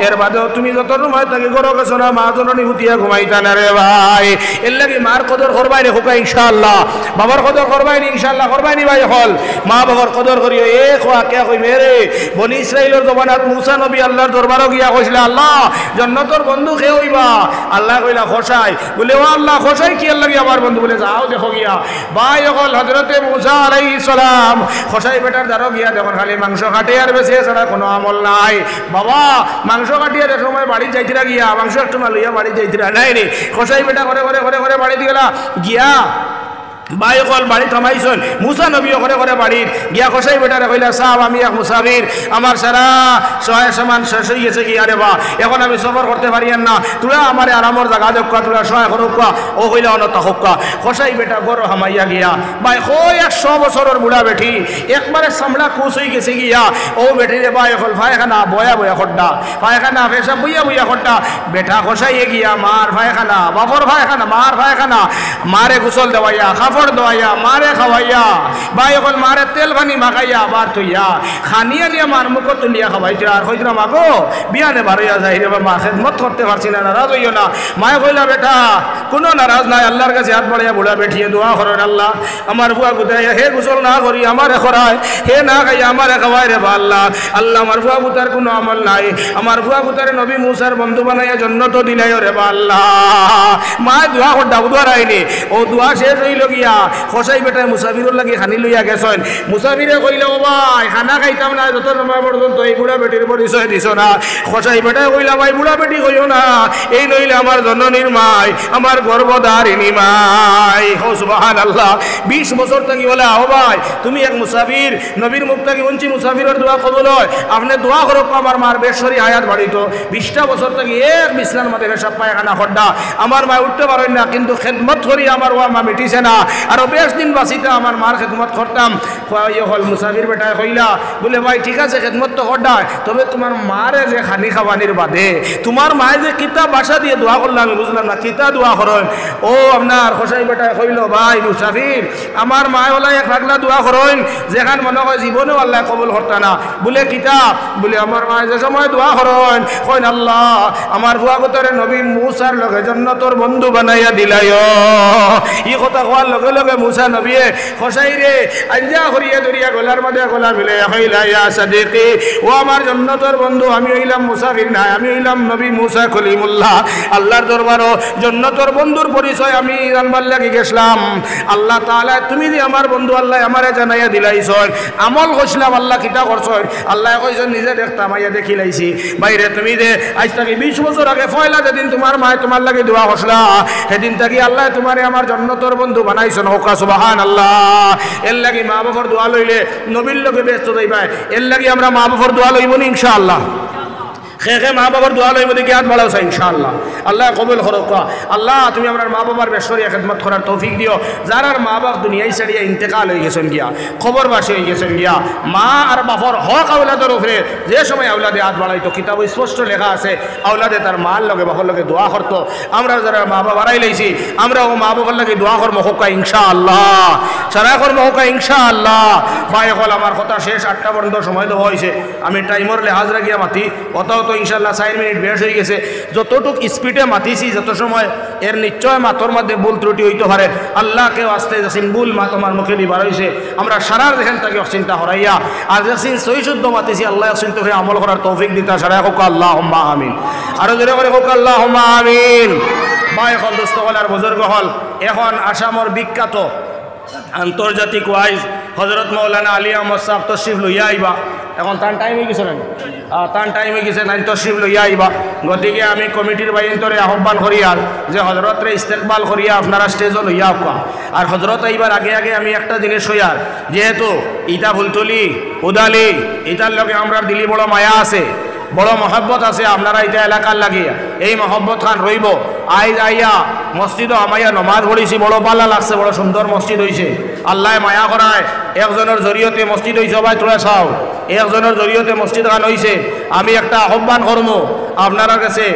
এর বাদেও তুমি যত সময় থাকি গরো গেছো না মা জননী হুতিয়া ঘুমাইতা না রে ভাই। এর লাগে মার কদর করবাই রে হোকা ইনশাআল্লাহ, বাবার কদর করবাই নি ইনশাআল্লাহ করবাই নি ভাই হল। মা বাবার কদর করিও এ খোয়া কে কই মেরে বনি ইসরাইলের জমানাত মুসা নবী আল্লাহর দরবারও গিয়া কইছিল আল্লাহ জান্নাতের বন্ধু কে হইবা? আল্লাহ কইলা খোসাই। বলে ও আল্লাহ খোসাই কি লাগি আমার বন্ধু? বলে যাও দেখো গিয়া ভাই হল হযরতে মুসা আলাইহিস সালাম খোসাই বেটার দ্বারও গিয়া দেখুন খালি মাংস কাটে আর বেশি ছাড়া কোনো আমল নাই। বাবা মাংস কাটিয়ে যে সময় বাড়ি যাইতিরা গিয়া মাংস একটু লইয়া বাড়ি যাইতিরা নাই রে খোসাই বেটা করে করে করে করে বাড়ি দিয়ে গিয়া ভাই কল বাড়ি থামাইছেন মুসা নবী করে করে বাড়ির গিয়া খসাই বেটারে কইলা সাহেব আমি এক মুসাফির আমার সারা সহায় সমান শেষ হয়ে গেছে কি আরে বা এখন আমি সফর করতে পারি না তোরা আমার আরামর জায়গা দেখা তোরা সহায় করুকা ও কইলা অনতা হকা খসাই বেটা গরো হামাইয়া গিয়া ভাই কই 100 বছরের বুড়া বেটি একবারে সামলা কুচ হয়ে গেছে গিয়া ও বেটিরে ভাই কল ভাইখানা বয়া বয়া খড্ডা ভাইখানা ফেসা বইয়া বইয়া খড্ডা বেটা খসাইয়ে গিয়া মার ভাইখানা বাবর ভাইখানা মার ভাইখানা মারে গোসল দেওয়াইয়া দোয়া মারে খাওয়াইয়া ভাই এখন মারে তেল পানি মাখাইয়া আবার তুইয়া খানিয়া নিয়ে মার মুখ তুলিয়া খাওয়াইতে আর কইরা মাগো বিয়ানে বারইয়া যাই রে মা খেদমত করতে পারছি না নারাজ হইও না। মায়ে কইলা বেটা কোনো নারাজ নাই আল্লাহর কাছে হাত বাড়াইয়া বুড়া বেঠিয়ে দোয়া করেন আল্লাহ আমার বুয়া গুতাই হে গোসল না করি আমারে খরায় হে না খাইয়া আমারে খাওয়াই রে আল্লাহ আল্লাহ আমার বুয়া গুতার কোনো আমল নাই আমার বুয়া গুতারে নবী মুসার বন্ধু বানাইয়া জান্নাত দিলাই রে আল্লাহ। মায়ে দোয়া করডা দোয়া রাইনি ও দোয়া শেষ হইল গিয়া খসাই বেটায় মুসাফিরের লাগে খানি লইয়া গেছেন। মুসাফিরে কইলে ও ভাই খানা খাইতাম না যত সময় পর্যন্ত এই বুড়া বেটির পরিচয় দিছ না। খসাই বেটায় কইলা ভাই বুড়া বেটি কইও না এই নইলে আমার জননীর মাই আমার গর্ভধারিণী মাই। ও সুবহানাল্লাহ 20 বছর থাকি বলে ও ভাই তুমি এক মুসাফির নবীর মুখ থেকে বঞ্চি মুসাফিরের দোয়া কবুল হয় আপনি দোয়া করো আমার মার বেশরি হায়াত বাড়িত 20টা বছর থেকে এক বিছনার মধ্যে পেশাব পায়খানা খড্ডা আমার মা উঠতে পারেন না কিন্তু খেদমত করি আমার ওয়া মা মিটিছে না আরো 20 দিন বাঁচিতে আমার মার খেদমত করতাম। হল মুসাফির বেটায় কইলা বলে ভাই ঠিক আছে খেদমত তো খড্ডা তবে তোমার মারে যে খানি খাওয়ানির বাদে তোমার মায়ে যে কিতাব বাসা দিয়ে দিয়ে দোয়া করলো আমি বুঝলাম না কিতা দোয়া করেন। ও আপনার খোসাই বেটায় কইল ভাই মুসাফির আমার মায় ওলাই এক পাগলা দোয়া করেন যেখান মনে হয় জীবনেও আল্লাহ কবুল করতা না। বলে কিতা? বলে আমার মায় যে সময় দোয়া করেন কইন আল্লাহ আমার ভুয়াগতরে নবী মুসার লগে জান্নাতের বন্ধু বানাইয়া দিলাই। ই কথা কোয়ার লগে লগে মুসা নবীয়ে খোসাই রে আঞ্জা করিয়া ধরিয়া গলার মধ্যে গলা মিলে কইলা ইয়া সাদিকি ও আমার জান্নাতের বন্ধু আমি হইলাম মুসাফির না, আমি হইলাম নবী মুসা কলিমুল্লাহ। আল্লাহর দরবারও জান্নাতের বন্ধুর পরিচয় আমি জানবার লাগি গেছিলাম। আল্লাহ তাআলা তুমি যে আমার বন্ধু আল্লাহ আমারে জানাইয়া দিলাইছ আমল করছিলাম আল্লাহ কিতা করছ আল্লাহ কইছেন নিজে দেখতাম আইয়া দেখি লাইছি। বাইরে তুমি যে আজ থেকে 20 বছর আগে পয়লা যেদিন তোমার মায় তোমার লাগে দোয়া করছিলা সেদিন থেকে আল্লাহ তোমারে আমার জান্নাতের বন্ধু বানাইছেন। হোকা সুবহানাল্লাহ। এর লাগি মা বাবার দোয়া লইলে নবীর লগে ব্যস্ত যাইবা। এর লাগি আমরা মা বাবার দোয়া লইব নি ইনশাআল্লাহ। খে মা বাবার দোয়া লইব দেখি হাত বাড়াও চাই ইনশাআল্লাহ। আল্লাহ কবুল করুক। আল্লাহ তুমি আমার মা বাবার বেশরিয়া খেদমত করার তৌফিক দিও। যারার মা বাপ দুনিয়ায় ছাড়িয়া ইন্তেকাল হয়ে গেছেন গিয়া খবরবাসী হয়ে গেছেন গিয়া মা আর বাপর হক আওলাদের উপরে যে সময় আওলাদে হাত বাড়াইতো কিতাব স্পষ্ট লেখা আছে আওলাদে তার মার লগে বাপর লগে দোয়া করতো। আমরা যারা মা বাবা বাড়াই লাইছি আমরাও মা বাবার লগে দোয়া করবো হোকা ইনশাআল্লাহ। সারা করবো হোকা ইনশাআল্লাহ। ভাই হল আমার কথা শেষ 8টা পর্যন্ত সময় দেওয়া হয়েছে। আমি টাইমর লেহাজ রাখিয়া মাতি অত ইনশাআল্লাহ 4 মিনিট বেশ হয়ে গেছে। যতটুক স্পিডে মাতিছি যত সময় এর নিশ্চয় মাতর মধ্যে ভুল ত্রুটি হইতে পারে। আল্লাহকেও আসতে যাচ্ছেন ভুল মা তোমার মুখে দিয়ে বার হয়েছে আমরা সারা দেখেন তাকে চিন্তা হরাইয়া আর যাচ্ছেন সই শুদ্ধ মাতিছি আল্লাহ চিন্তা হয়ে আমল করার তৌফিক দিতা সারা হোক আল্লাহুম্মা আমিন। আরো জোরে করে হোক আল্লাহুম্মা আমিন। বা এখন দোস্ত হল আর বুজুর্গ হল এখন আসামর বিখ্যাত আন্তর্জাতিক ওয়াইজ হজরত মৌলানা আলী আহমদ সাহেব তশরিফ লইয়া আইবা। এখন তার টাইম হয়ে গেছে না তার টাইম হয়ে গেছে না তশরিফ লইয়া আইবা। গতিকে আমি কমিটির বাইন্তরে আহ্বান করিয়ার যে হজরতরে ইস্তেকবাল করিয়া আপনারা স্টেজও লইয়া আকা। আর হজরত আইবার আগে আগে আমি একটা জিনিস হইয়ার যেহেতু ইটা ফুলতলি উদালি ইটার লগে আমরা দিলি বড় মায়া আছে বড় মহব্বত আছে আপনারা এটা এলাকার লাগিয়া এই মহব্বত খান রইব। আইজ আইয়া মসজিদও আমাইয়া নমাজ পড়িছি বড় পালা লাগছে বড় সুন্দর মসজিদ হয়েছে। আল্লাহ মায়া করায় একজনের জরিয়তে মসজিদ হয়েছে ভাই তোরা চাও একজনের জরিয়তে মসজিদ খান হয়েছে। আমি একটা আহ্বান করবো আপনারা কাছে